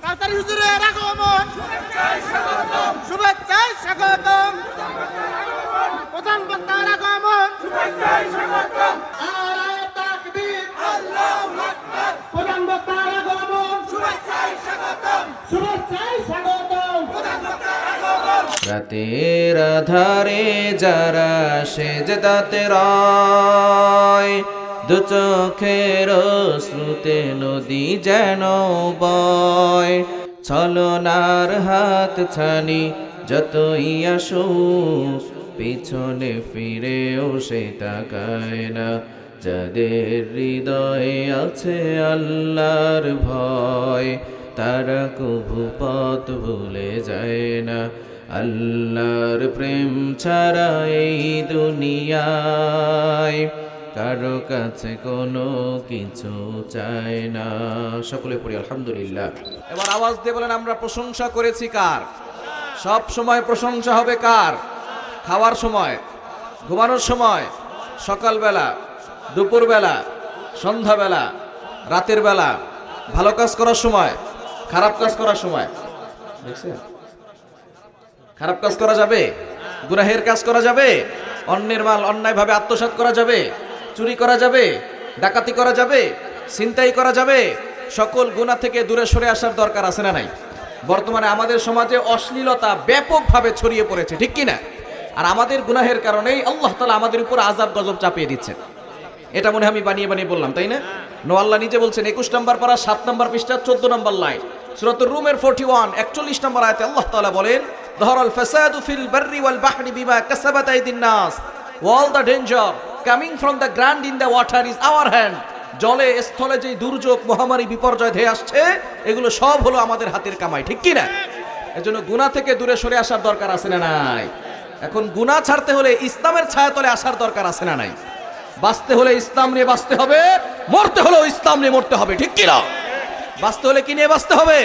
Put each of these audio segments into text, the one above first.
কাউসারি হুজুরের আগমন, শুভেচ্ছায় স্বাগতম। প্রধান বক্তার আগমন, নারায়ে তাকবীর, আল্লাহু আকবার। প্রধান বক্তার আগমন, শুভেচ্ছায় স্বাগতম, শুভেচ্ছায় স্বাগতম। প্রধান বক্তার আগমন। রাতের আধারে যারা সেজদাতে রয়, দু চোখের শ্রুতে নদী যেন বয়। ছলনার হাত ছানি যতই আসুক, পিছনে ফিরেও সে তাকায় না। যাদের হৃদয়ে আছে আল্লাহর ভয়, তারা কভু পথ ভুলে যায় না। আল্লাহর প্রেম ছাড়া এই দুনিয়ায় কারো কাছে কোনো কিছু চায় না। সকলে পড়ি আলহামদুলিল্লাহ। এবার আওয়াজ দিয়ে বলেন, আমরা প্রশংসা করেছি কার? সব সময় প্রশংসা হবে কার? খাওয়ার সময়, ঘুমানোর সময়, সকালবেলা, দুপুরবেলা, সন্ধ্যাবেলা, রাতের বেলা, ভালো কাজ করার সময়, খারাপ কাজ করার সময়। দেখছেন, খারাপ কাজ করা যাবে, গুনাহের কাজ করা যাবে, অন্যের মাল অন্যায়ভাবে আত্মসাৎ করা যাবে, চুরি করা যাবে, ডাকাতি করা যাবে, ছিনতাই করা যাবে। সকল গুনাহ থেকে দূরে সরে আসার দরকার আছে না নাই? বর্তমানে আমাদের সমাজে অশ্লীলতা ব্যাপকভাবে ছড়িয়ে পড়েছে, ঠিক কি না? আর আমাদের গুনাহের কারণেই আল্লাহ তাআলা আমাদের উপর আযাব গজব চাপিয়ে দিচ্ছেন। এটা মনে হয় আমি বানিয়ে বানিয়ে বললাম, তাই না? নো, আল্লাহ নিজে বলছেন 21 নম্বর পারা 7 নম্বর পৃষ্ঠা 14 নম্বর লাইন, সূরাতুর রুমের 41 41 নম্বর আয়াতে আল্লাহ তাআলা বলেন, যাহারাল ফাসাদু ফিল বাররি ওয়াল বাহরি বিমা কাসাবাত আইদিন নাস, all the danger coming from the ground in the water is our hand. জলে স্থলে যে দুর্যোগ মহামারী বিপর্যয় ধেয়ে আসছে, এগুলো সব হলো আমাদের হাতের কামাই, ঠিক কি না? এজন্য গুনাহ থেকে দূরে সরে আসার দরকার আছে না নাই? এখন গুনাহ ছাড়তে হলে ইসলামের ছায়াতলে আসার দরকার আছে না নাই? বাঁচতে হলে ইসলাম নিয়ে বাঁচতে হবে, মরতে হলেও ইসলাম নিয়ে মরতে হবে, ঠিক কি না? বাঁচতে হলে কি নিয়ে বাঁচতে হবে?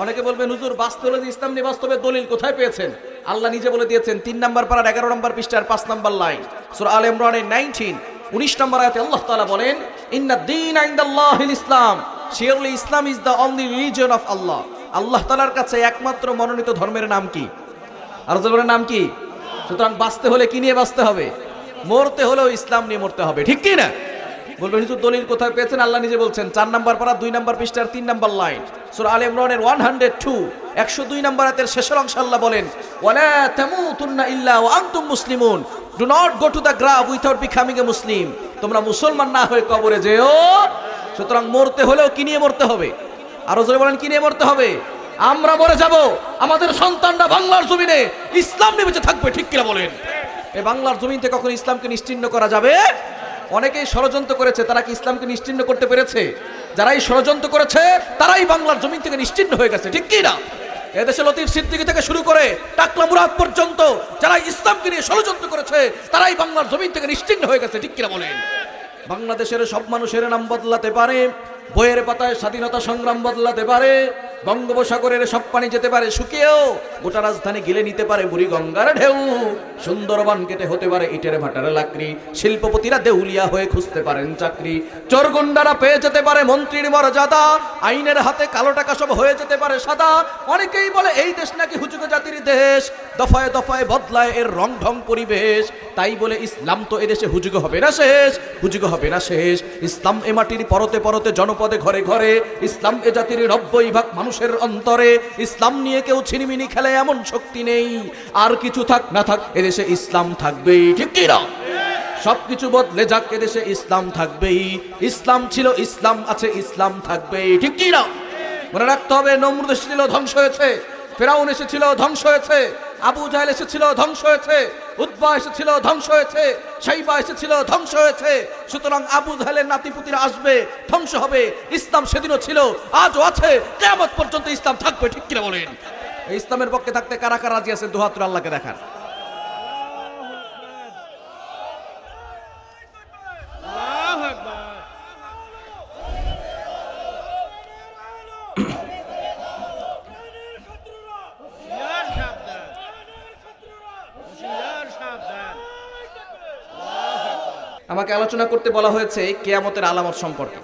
অনেকে বলবেন, হুজুর বাঁচতে হলে যে ইসলাম নিয়ে বাঁচতে হবে, দলিল কোথায় পেয়েছেন? আল্লাহ নিজে বলে দিয়েছেন 3 নম্বর পারার 11 নম্বর পৃষ্ঠার 5 নম্বর লাইন, সূরা আলে ইমরানের 19 নম্বর আয়াতে আল্লাহ তাআলা বলেন, ইন্নাদ দীনা ইনদাল্লাহিল ইসলাম, surely Islam is the only religion of Allah. আল্লাহ তাআলার কাছে একমাত্র মনোনীত ধর্মের নাম কি? আর ধর্মের নাম কি? সুতরাং বাঁচতে হলে কি নিয়ে বাঁচতে হবে? মরতে হলেও ইসলাম নিয়ে মরতে হবে, ঠিক কি না? বলবেন, হুজুর দলিল কোথায় পেয়েছেন? আল্লাহ নিজে বলছেন 4 নম্বর পারা 2 নম্বর পৃষ্ঠার 3 নম্বর লাইন, সূরা আলে ইমরানের 102 নম্বর আয়াতের শেষের অংশে আল্লাহ বলেন, ওয়ালা তামুতুন্না ইল্লা ওয়া আনতুম মুসলিমুন, do not go to the grave without becoming a Muslim. তোমরা মুসলমান না হয়ে কবরে যেও। সুতরাং মরতে হলেও কি নিয়ে মরতে হবে? আরো জোরে বলেন, কি নিয়ে মরতে হবে? আমরা মরে যাব, আমাদের সন্তানরা বাংলার জমিনে ইসলাম নিয়ে বেঁচে থাকবে, ঠিক কিনা বলেন? এই বাংলার জমিন থেকে কখন ইসলামকে নিশ্চিহ্ন করা যাবে? অনেকেই ষড়যন্ত্র করেছে, তারা কি ইসলামকে নিশ্চিহ্ন করতে পেরেছে? যারাই ষড়যন্ত্র করেছে তারাই বাংলার জমিন থেকে নিশ্চিহ্ন হয়ে গেছে, ঠিক কি না? এদেশে লতিফ সিদ্দিকী থেকে শুরু করে টাকলা মুরাদ পর্যন্ত যারা ইসলামকে নিয়ে ষড়যন্ত্র করেছে, তারাই বাংলার জমিন থেকে নিশ্চিহ্ন হয়ে গেছে, ঠিক কিনা বলেন? বাংলাদেশের সব মানুষের নাম বদলাতে পারে, বইয়ের পাতায় স্বাধীনতা সংগ্রাম বদলাতে পারে, বঙ্গোপসাগরের সব পানি যেতে পারে শুকিয়েও, গোটা রাজধানী গিলে নিতে পারে বুড়িগঙ্গার ঢেউ, সুন্দরবন কেটে হতে পারে ইটের ভাটার লাকড়ি, শিল্পপতিরা দেউলিয়া হয়ে খুঁজতে পারেন চাকরি, চোরগুন্ডারা পেয়ে যেতে পারে মন্ত্রীর মর্যাদা, আইনের হাতে কালো টাকা সব হয়ে যেতে পারে সাদা। অনেকেই বলে এই দেশ নাকি হুজুগ জাতির দেশ, দফায় দফায় বদলায় এর রং ঢং পরিবেশ, তাই বলে ইসলাম তো এদেশে হুজুগ হবে না শেষ, হুজুগ হবে না শেষ। ইসলাম এ মাটির পরতে পরতে জনপদে ঘরে ঘরে, ইসলাম এ জাতির 90% মানুষের অন্তরে, ইসলাম নিয়ে কেউ ছিনিমিনি খেলে এমন শক্তি নেই। আর কিছু থাক না থাক এদেশে ইসলাম থাকবেই, ঠিক কি না? সবকিছু বদলে যাক এদেশে ইসলাম থাকবেই। ইসলাম ছিল, ইসলাম আছে, ইসলাম থাকবেই, ঠিক কি না? মনে রাখতে হবে, নমরুদ এসেছিল ধ্বংস হয়েছে, ফেরাউন এসেছিল ধ্বংস হয়েছে, আবু জাহেল এসেছিল ধ্বংস হয়েছে, উতবা এসেছিল ধ্বংস হয়েছে, শাইবা এসেছিল ধ্বংস হয়েছে। সুতরাং আবু জাহেলের নাতিপুতিরা আসবে, ধ্বংস হবে। ইসলাম সেদিনও ছিল, আজও আছে, কিয়ামত পর্যন্ত ইসলাম থাকবে, ঠিক কিনা বলেন? এই ইসলামের পক্ষে থাকতে কারা কারা রাজি আছেন? দুহাত তুলে আল্লাহকে দেখান। আমাকে আলোচনা করতে বলা হয়েছে কিয়ামতের আলামত সম্পর্কে।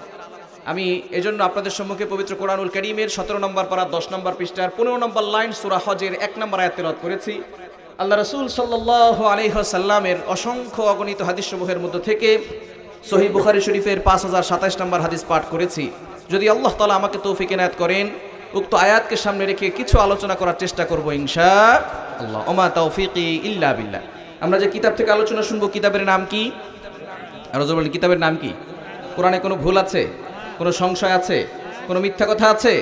আমি এজন্য আপনাদের সম্মুখে পবিত্র কোরআনুল কারীমের 17 নম্বর পারা 10 নম্বর পৃষ্ঠার 15 নম্বর লাইন সূরা হজের 1 নম্বর আয়াত তেলাওয়াত করেছি। আল্লাহ রাসূল সাল্লাল্লাহু আলাইহি ওয়াসাল্লামের অসংখ্য অগণিত হাদিসসমূহের মধ্য থেকে সহিহ বুখারী শরীফের 5027 নম্বর হাদিস পাঠ করেছি। যদি আল্লাহ তাআলা আমাকে তৌফিক এনায়েত করেন, উক্ত আয়াতকে সামনে রেখে কিছু আলোচনা করার চেষ্টা করব ইনশাআল্লাহ। ওমা তাওফিকি ইল্লা বিল্লাহ। আমরা যে কিতাব থেকে আলোচনা শুনবো, কিতাবের নাম কি? আর বলেন, কিতাবের নাম কি? কোরআনে কোনো ভুল আছে? কোনো সংশয় আছে? কোনো মিথ্যা কথা আছে?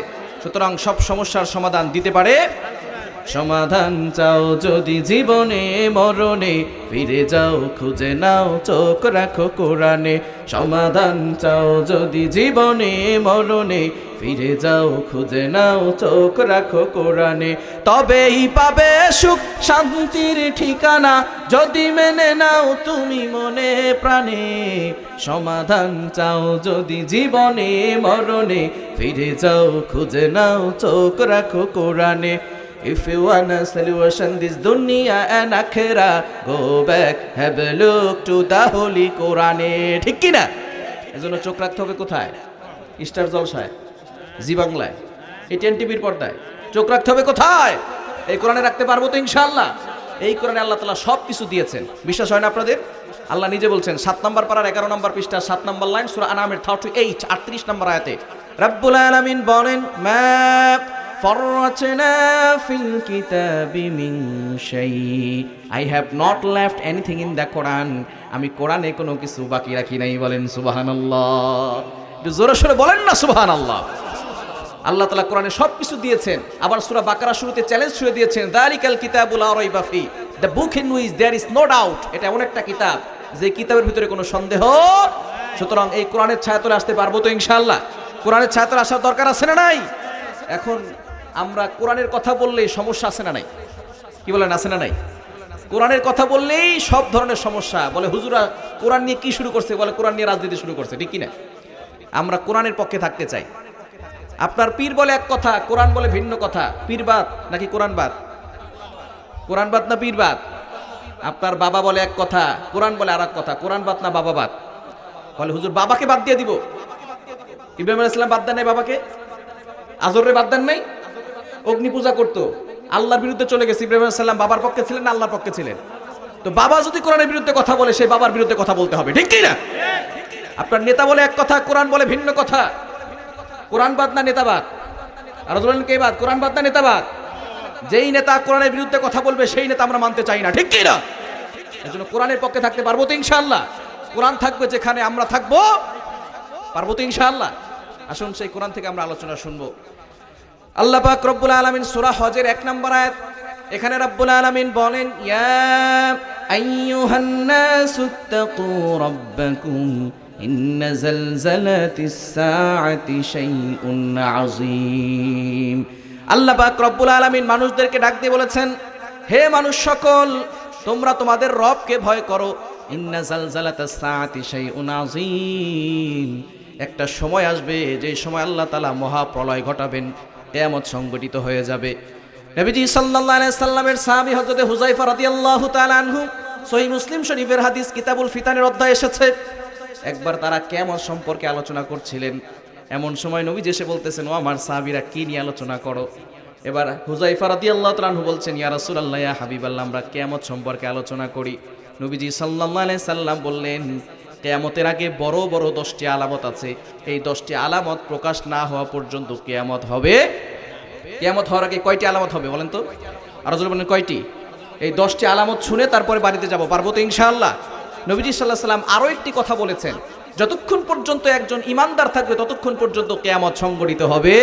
সুতরাং সব সমস্যার সমাধান দিতে পারে। সমাধান চাও যদি জীবনে মরণে, ফিরে যাও খুঁজে নাও চোখ রাখো কোরআনে। সমাধান চাও যদি জীবনে মরণে, ফিরে যাও খুঁজে নাও চোখ রাখো কোরআনে। তবেই পাবে সুখ শান্তির ঠিকানা, যদি মেনে নাও তুমি মনে প্রাণে। সমাধান চাও যদি জীবনে মরণে, ফিরে যাও খুঁজে নাও চোখ রাখো কোরআনে। If you want a solution this dunya and akhirah, go back, have a look to the holy Quran. ঠিক কি না? এজন্য চোখ রাখতে হবে কোথায়? স্টার জলসায়, জি বাংলায়, এটিএন টিভির পর্দায়। চোখ রাখতে হবে কোথায়? এই কোরআনে রাখতে পারবো তো ইনশাআল্লাহ। এই কোরআনে আল্লাহ তাআলা সব কিছু দিয়েছেন। বিশ্বাস হয় না আপনাদের? আল্লাহ নিজে বলছেন 7 নম্বর পারার 11 নম্বর পৃষ্ঠা 7 নম্বর লাইন সূরা আনামের 38 38 নম্বর আয়াতে রব্বুল আলামিন বলেন, মা فرطنا في الكتاب من شيء. I have not left anything in the Quran. আমি কোরআনে কোনো কিছু বাকি রাখি নাই। বলেন সুবহানাল্লাহ। একটু জোরে সোরে বলেন না সুবহানাল্লাহ। আল্লাহ তাআলা কোরআনে সব কিছু দিয়েছেন। আবার সূরা বাকারা শুরুতে চ্যালেঞ্জ ছুড়ে দিয়েছেন, যালিকাল কিতাবু লা রাইবা ফি, the book in which there is no doubt. এটা এমন একটা কিতাব যে কিতাবের ভিতরে কোনো সন্দেহ। সুতরাং এই কোরআনের ছায়াতলে আসতে পারবো তো ইনশাআল্লাহ। কোরআনের ছায়াতলে আসার দরকার আছে না নাই? এখন আমরা কোরআনের কথা বললেই সমস্যা আছে না নাই? কি বলেন, আছে না নাই? কোরআনের কথা বললেই সব ধরনের সমস্যা। বলে হুজুরা কোরআন নিয়ে কি শুরু করছে? বলে কোরআন নিয়ে রাজনীতি শুরু করছে। ঠিক কি না? আমরা কোরআনের পক্ষে থাকতে চাই। আপনার পীর বলে এক কথা, কোরআন বলে ভিন্ন কথা। পীরবাদ নাকি কোরআনবাদ? কোরআনবাদ না পীরবাদ? আপনার বাবা বলে এক কথা, কোরআন বলে আর এক কথা। কোরআনবাদ না বাবাবাদ? বলে হুজুর বাবাকে বাদ দিয়ে দিব। ইব্রাহিম আলাইহিস সালাম বাদ দেন নাই বাবাকে? আজরে বাদ দেন নাই? অগ্নি পূজা করতো, আল্লাহর বিরুদ্ধে চলে গেছে। ইব্রাহিম আলাইহিস সালাম বাবার পক্ষে ছিলেন না আল্লাহর পক্ষে ছিলেন? তো বাবা যদি কোরআনের বিরুদ্ধে কথা বলে, সেই বাবার বিরুদ্ধে কথা বলতে হবে। ঠিক কি না? আপনার নেতা বলে এক কথা, কোরআন বলে ভিন্ন কথা। কোরআনবাদ না নেতাবাদ? আর বলেন কে বাদ? কোরআনবাদ না নেতাবাদ? যেই নেতা কোরআনের বিরুদ্ধে কথা বলবে সেই নেতা আমরা মানতে চাই না। ঠিক কি না? এজন্য কোরআনের পক্ষে থাকতে পারবো তো ইনশাআল্লাহ। কোরআন থাকবে যেখানে আমরা থাকবো, পারবো তো ইনশাআল্লাহ। আসুন সেই কোরআন থেকে আমরা আলোচনা শুনবো। আল্লাহ পাক রব্বুল আলামিন সূরা হজের 1 নম্বর আয়াত, এখানে রব্বুল আলামিন বলেন, ইয়া আইয়ুহান নাসুত্তাকু রাব্বাকুম ইন্না জালজালাতিস সাআতি শাইউন আযীম। আল্লাহ পাক রব্বুল আলামিন মানুষদেরকে ডাক দিয়ে বলেছেন, হে মানুষ সকল, তোমরা তোমাদের রবকে ভয় করো। ইন্না জালজালাতাস সাআতি শাইউন আযীম। একটা সময় আসবে যে সময় আল্লাহ তাআলা মহাপ্রলয় ঘটাবেন, কিয়ামত সংগঠিত হয়ে যাবে। নবীজি সাল্লাল্লাহু আলাইহি সাল্লামের সাহাবী হযরত হুযায়ফা রাদিয়াল্লাহু তাআলা আনহু, সহিহ মুসলিম শরীফের হাদিস কিতাবুল ফিতানের অধ্যায়ে এসেছে। একবার তারা কিয়ামত সম্পর্কে আলোচনা করছিলেন। এমন সময় নবীজি এসে বলতেছেন, ও আমার সাহাবীরা কি নিয়ে আলোচনা করো? এবার হুযায়ফা রাদিয়াল্লাহু তাআলা আনহু বলছেন, ইয়া রাসূলুল্লাহ, ইয়া হাবিবাল্লাহ, আমরা কিয়ামত সম্পর্কে আলোচনা করি। নবীজি সাল্লাল্লাহু আলাইহি সাল্লাম বললেন, কিয়ামতের আগে বড় বড় 10টি আলামত আছে। এই 10টি আলামত প্রকাশ না হওয়া পর্যন্ত কিয়ামত হবে। কিয়ামত হওয়ার আগে কয়টি আলামত হবে বলেন তো? আর জোরে বলেন কয়টি? এই 10টি আলামত শুনে তারপরে বাড়িতে যাব, পারবো তো ইনশাআল্লাহ। নবীজি সাল্লাল্লাহু আলাইহি সাল্লাম আরো একটি কথা বলেছেন, যতক্ষণ পর্যন্ত একজন ইমানদার থাকবে ততক্ষণ পর্যন্ত কিয়ামত সংগঠিত হবে।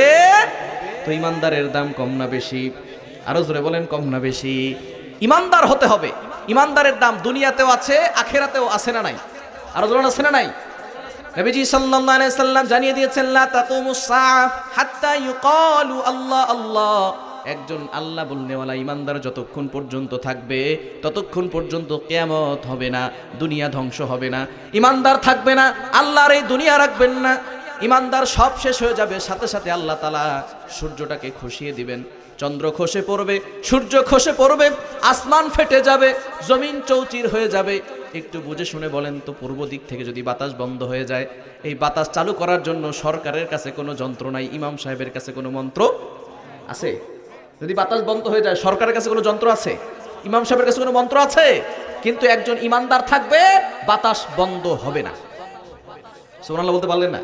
তো ইমানদারের দাম কম না বেশি? আরো জোরে বলেন, কম না বেশি? ইমানদার হতে হবে। ইমানদারের দাম দুনিয়াতেও আছে, আখিরাতেও আছে না নাই? আরো জোরে আছে না নাই? নবীজি সাল্লাল্লাহু আলাইহি সাল্লাম জানিয়ে দিয়েছেন, লা তাকুমুস সাআহ হাত্তা ইউকালু আল্লাহ আল্লাহ। একজন আল্লাহ বলনেওয়ালা ইমানদার যতক্ষণ পর্যন্ত থাকবে ততক্ষণ পর্যন্ত কিয়ামত হবে না, দুনিয়া ধ্বংস হবে না। ইমানদার থাকবে না, আল্লাহর এই দুনিয়া রাখবেন না, ইমানদার সব শেষ হয়ে যাবে, সাথে সাথে আল্লাহ তাআলা সূর্যটাকে খসিয়ে দিবেন, চন্দ্র খসে পড়বে, সূর্য খসে পড়বে, আসমান ফেটে যাবে, জমিন চৌচির হয়ে যাবে। একটু বুঝে শুনে বলেন তো, পূর্ব দিক থেকে যদি বাতাস বন্ধ হয়ে যায়, এই বাতাস চালু করার জন্য সরকারের কাছে কোনো যন্ত্র নাই, ইমাম সাহেবের কাছে কোনো মন্ত্র আছে? যদি বাতাস বন্ধ হয়ে যায়, সরকারের কাছে কোনো যন্ত্র আছে? ইমাম সাহেবের কাছে কোনো মন্ত্র আছে? কিন্তু একজন ইমানদার থাকবে, বাতাস বন্ধ হবে না। সুবহানাল্লাহ বলতে পারলেন না?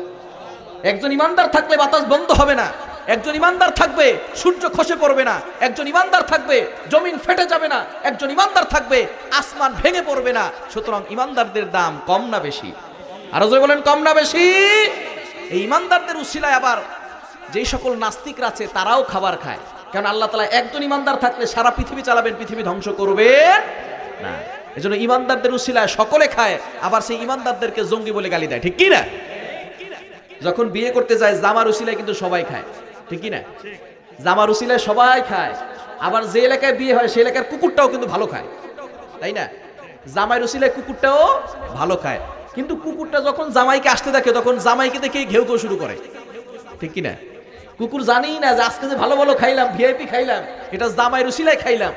একজন ইমানদার থাকলে বাতাস বন্ধ হবে না, একজন ইমানদার থাকবে সূর্য খসে পড়বে না, একজন ইমানদার থাকবে জমিন ফেটে যাবে না, একজন ইমানদার থাকবে আসমান ভেঙে পড়বে না। সুতরাং ইমানদারদের দাম কম না বেশি? আরো জোরে বলেন, কম না বেশি? এই ইমানদারদের উসিলায় আবার যেই সকল নাস্তিকরা আছে তারাও খাবার খায়, কারণ আল্লাহ তাআলা একজন ইমানদার থাকলে সারা পৃথিবী চালাবেন, পৃথিবী ধ্বংস করবে না। এজন্য ইমানদারদের উসিলায় সকলে খায়, আবার সেই ইমানদারদেরকে জঙ্গি বলে গালি দেয়, ঠিক কি না? যখন বিয়ে করতে যায় জামার উসিলায় কিন্তু সবাই খায়, ঠিক কি না? জামার উসিলায় সবাই খায়, আবার যে এলাকায় বিয়ে হয় সেই এলাকার কুকুরটাও কিন্তু ভালো খায়, তাই না? জামাইয়ের উসিলায় কুকুরটাও ভালো খায়, কিন্তু কুকুরটা যখন জামাইকে আসতে দেখে তখন জামাইকে দেখে ঘেউ ঘেউ শুরু করে, ঠিক কি না? কুকুর জানেই না যে আজকে যে ভালো ভালো খাইলাম, ভিআইপি খাইলাম, এটা জামাইয়ের উসিলায় খাইলাম,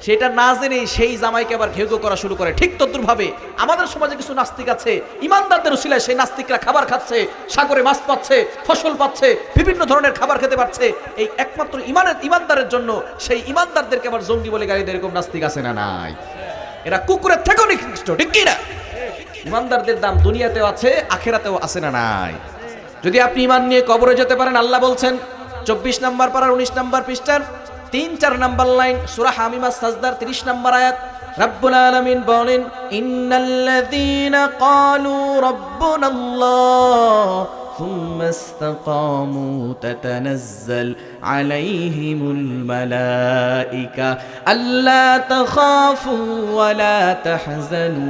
সেটা না জেনেই সেই জামাইকে আবার ঘেউ ঘেউ করা শুরু করে। ঠিক তদ্রুপভাবে আমাদের সমাজে কিছু নাস্তিক আছে, ইমানদারদের উসিলায় সেই নাস্তিকরা খাবার খাচ্ছে, সাগরে মাছ পাচ্ছে, ফসল পাচ্ছে, বিভিন্ন ধরনের খাবার খেতে পারছে। এই একমাত্র ইমানদারের জন্য সেই ইমানদারদেরকে আবার জঙ্গি বলে গালি দেয়, এরকম নাস্তিক আছে না নাই? এরা কুকুরের থেকেও নিকৃষ্ট, ঠিক কি না? ইমানদারদের দাম দুনিয়াতেও আছে, আখিরাতেও আছে না নাই? যদি আপনি ইমান নিয়ে কবরে যেতে পারেন, আল্লাহ বলছেন 24 নম্বর পারার 19 নম্বর পৃষ্ঠার 3-4 নম্বর লাইন, সূরা হামিমা সাজদার 30 নম্বর আয়াত, রব্বুল আলামিন বলেন, ইন্নাল্লাযীনা ক্বালু রাব্বুনাল্লাহ থুম্মা ইসতাকামু তাতানাজ্জাল আলাইহিমুল মালাইকা আল্লা তাখাফু ওয়া লা তাহজানু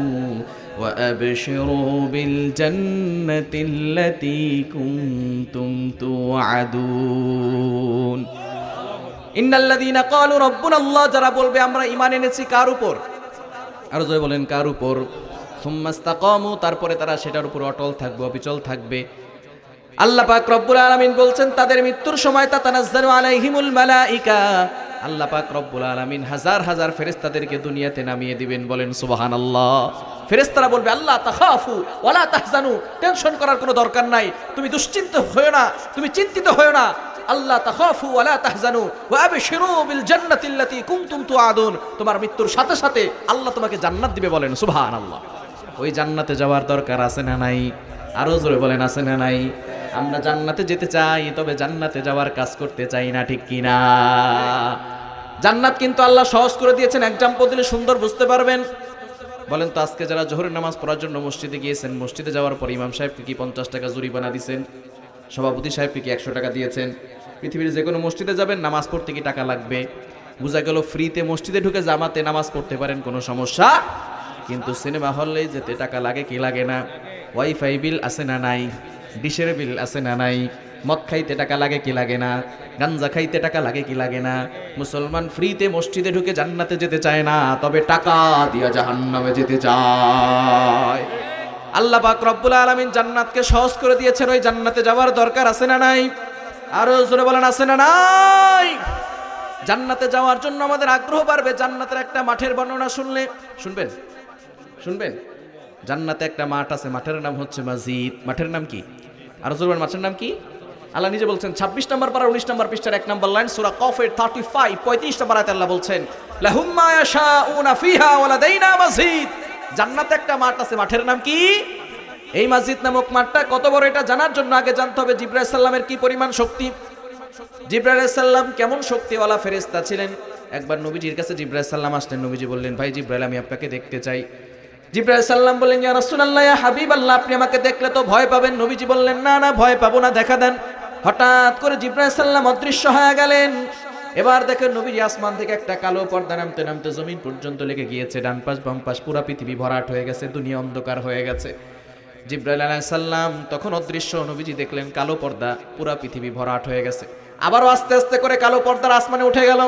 وأبشروا بالجنة التي كنتم توعدون إن الذين قالوا ربنا الله যারা বলবে আমরা ঈমান এনেছি কার উপর? আর জয় বলেন কার উপর? সুম্মা ইসতাকামু, তারপরে তারা সেটার উপর অটল থাকবে, অবিচল থাকবে। আল্লাহ পাক রব্বুল আলামিন বলছেন তাদের মৃত্যুর সময় তাতানাজ্জালু আলাইহিমুল মালাইকা, আল্লাহ পাক রব্বুল আলামিন হাজার হাজার ফেরেশতাদেরকে দুনিয়াতে নামিয়ে দিবেন, বলেন সুবহানাল্লাহ। ফেরেশতারা বলবে আল্লাহ তাখাফু ওয়ালা তাহজানু, টেনশন করার কোনো দরকার নাই, তুমি দুশ্চিন্তা হয়ো না, তুমি চিন্তিত হয়ো না। আল্লাহ তাখাফু ওয়ালা তাহজানু ওয়া আবশিরু বিল জান্নাতিল্লাতী কুনতুম তুআদুন, তোমার মৃত্যুর সাথে সাথে আল্লাহ তোমাকে জান্নাত দিবে, বলেন সুবহানাল্লাহ। ওই জান্নাতে যাওয়ার দরকার আছে না নাই? আরো জোরে বলেন আছে না নাই? আমরা জান্নাতে যেতে চাই, তবে জান্নাতে যাওয়ার কাজ করতে চাই না, ঠিক কি না? জান্নাত কিন্তু আল্লাহ সহজ করে দিয়েছেন, এক্সাম্পল দিলে সুন্দর বুঝতে পারবেন। বলেন তো, আজকে যারা জোহরের নামাজ পড়ার জন্য মসজিদে গিয়েছেন, মসজিদে যাওয়ার পর ইমাম সাহেবকে কি 50 টাকা জরিমানা দিয়েছেন? সভাপতি সাহেবকে কি 100 টাকা দিয়েছেন? পৃথিবীর যে কোনো মসজিদে যাবেন, নামাজ পড়তে কি টাকা লাগবে? বোঝা গেল ফ্রিতে মসজিদে ঢুকে জামাতে নামাজ পড়তে পারেন, কোনো সমস্যা। কিন্তু সিনেমা হলে যেতে টাকা লাগে কি লাগে না? ওয়াইফাই বিল আছে না নাই? ডিশের বিল আছে না নাই? মদ খাইতে টাকা লাগে কি লাগে না? গাঞ্জা খাইতে টাকা লাগে কি লাগে না? মুসলমান ফ্রিতে মসজিদে ঢুকে জান্নাতে যেতে চায় না, তবে টাকা দিয়া জাহান্নামে যেতে চায়। আল্লাহ পাক রব্বুল আলামিন জান্নাতকে সহজ করে দিয়েছেন, ওই জান্নাতে যাওয়ার দরকার আছে না নাই? আরো জোরে বলেন আছে না নাই? জান্নাতে যাওয়ার জন্য আমাদের আগ্রহ বাড়বে। জান্নাতের একটা মাঠের বর্ণনা শুনবেন। জান্নাতে একটা মাঠ আছে, মাঠের নাম হচ্ছে মসজিদ। মাঠের নাম কি? আরো জোরে বলেন, মাঠের নাম কি? আল্লাহ নিজে বলছেন 26 নম্বর পারা 19 নম্বর পৃষ্ঠার 1 নম্বর লাইন, সূরা কফের 35 নম্বর আয়াতে আল্লাহ বলছেন, লাহুম মা ইয়াশাউনা ফিহা ওয়া লাদাইনা মসজিদ। জান্নাতে একটা মাঠ আছে, মাঠের নাম কি? এই মসজিদ নামক মাঠটা কত বড় এটা জানার জন্য আগে জানতে হবে জিবরাইল সাল্লামের কি পরিমাণ শক্তি। জিবরাইল সাল্লাম কেমন শক্তিওয়ালা ফেরেশতা ছিলেন। একবার নবীজির কাছে জিবরাইল সাল্লাম আসলেন, নবীজি বললেন, ভাই জিবরাইল, আমি আপনাকে দেখতে চাই। জিবরাইল সাল্লাম বললেন, ইয়া রাসূলুল্লাহ, ইয়া হাবিবাল্লাহ, আপনি আমাকে দেখলে তো ভয় পাবেন। নবীজি বললেন, না না, ভয় পাবো না, দেখা দেন। হঠাৎ করে জিবরাইল সাল্লাম অদৃশ্য হয়ে গেলেন। এবার দেখেন নবীজি আসমান থেকে একটা কালো পর্দা নামতে নামতে জমিন পর্যন্ত লেগে গিয়েছে, ডান পাশ বাম পাশ পুরো পৃথিবী ভরাট হয়ে গেছে, দুনিয়া অন্ধকার হয়ে গেছে। জিবরাইল আলাইহিস সালাম তখন অদৃশ্য, নবীজি দেখলেন কালো পর্দা, পুরো পৃথিবী ভরাট হয়ে গেছে। আবারও আস্তে আস্তে করে কালো পর্দার আসমানে উঠে গেল।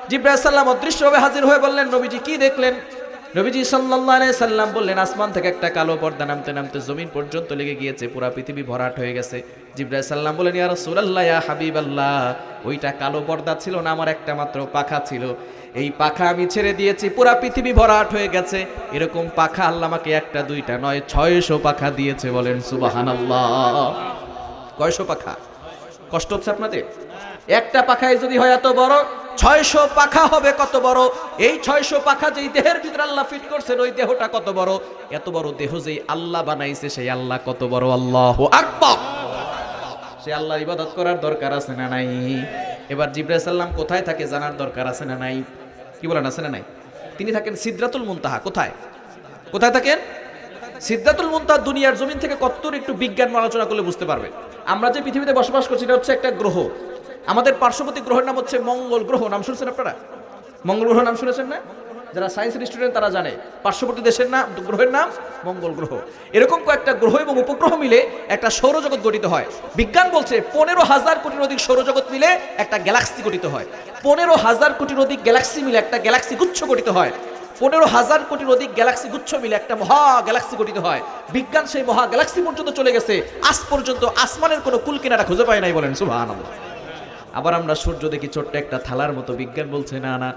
জিবরাইল সাল্লাম অদৃশ্যভাবে হাজির হয়ে বললেন, নবীজি কি দেখলেন? নবীজি সাল্লাল্লাহু আলাইহি সাল্লাম বললেন, আসমান থেকে একটা কালো পর্দা নামতে নামতে জমিন পর্যন্ত লেগে গিয়েছে, পুরো পৃথিবী ভরাট হয়ে গেছে। জিবরাইল সাল্লাম বলেন, ইয়া রাসূলুল্লাহ, ইয়া হাবিবাল্লাহ, ওইটা কালো পর্দা ছিল না, আমার একটা মাত্র পাখা ছিল। এই পাখা আমি ছেড়ে দিয়েছি, পুরো পৃথিবী ভরাট হয়ে গেছে। এরকম পাখা আল্লাহ আমাকে একটা দুইটা নয় 600 পাখা দিয়েছে। বলেন সুবহানাল্লাহ। কয়শো পাখা? কষ্ট হচ্ছে আপনাদের? একটা পাখায় যদি হয় এত বড়, 600 পাখা হবে কত বড়? এই 600 পাখা যেই দেহের ভিতরে আল্লাহ ফিট করছেন, ওই দেহটা কত বড়? এত বড় দেহ যেই আল্লাহ বানাইছে, সেই আল্লাহ কত বড়? আল্লাহু আকবার। সে আল্লাহর ইবাদত করার দরকার আছে না নাই? এবার জিবরাইল সাল্লাম কোথায় থাকে জানার দরকার আছে না নাই? কি বলেন, আছে না নাই? তিনি থাকেন সিদরাতুল মুনতাহা। কোথায়? কোথায় থাকেন? সিদরাতুল মুনতাহা। দুনিয়ার জমিন থেকে কতদূর একটু বিজ্ঞান আলোচনা করলে বুঝতে পারবেন। আমরা যে পৃথিবীতে বসবাস করছি, এটা হচ্ছে একটা গ্রহ। আমাদের পার্শ্ববর্তী গ্রহের নাম হচ্ছে মঙ্গল গ্রহ। নাম শুনছেন আপনারা? মঙ্গল গ্রহ নাম শুনেছেন না? যারা সায়েন্সের স্টুডেন্ট তারা জানে পার্শ্ববর্তী দেশের নাম, গ্রহের নাম মঙ্গল গ্রহ। এরকম কয়েকটা গ্রহ এবং উপগ্রহ মিলে একটা সৌরজগৎ গঠিত হয়। বিজ্ঞান বলছে 15,000 কোটির অধিক সৌরজগৎ মিলে একটা গ্যালাক্সি গঠিত হয়। 15,000 কোটির অধিক গ্যালাক্সি মিলে একটা গ্যালাক্সি গুচ্ছ গঠিত হয়। 15,000 কোটির অধিক গ্যালাক্সি গুচ্ছ মিলে একটা মহা গ্যালাক্সি গঠিত হয়। বিজ্ঞান সেই মহা গ্যালাক্সি পর্যন্ত চলে গেছে, আজ পর্যন্ত আসমানের কোনো কুল কিনারা খুঁজে পায় নাই। বলেন সুবহানাল্লাহ। আবার আমরা সূর্য দেখি ছোট্ট একটা থালার মতো। বিজ্ঞান বলছে না না,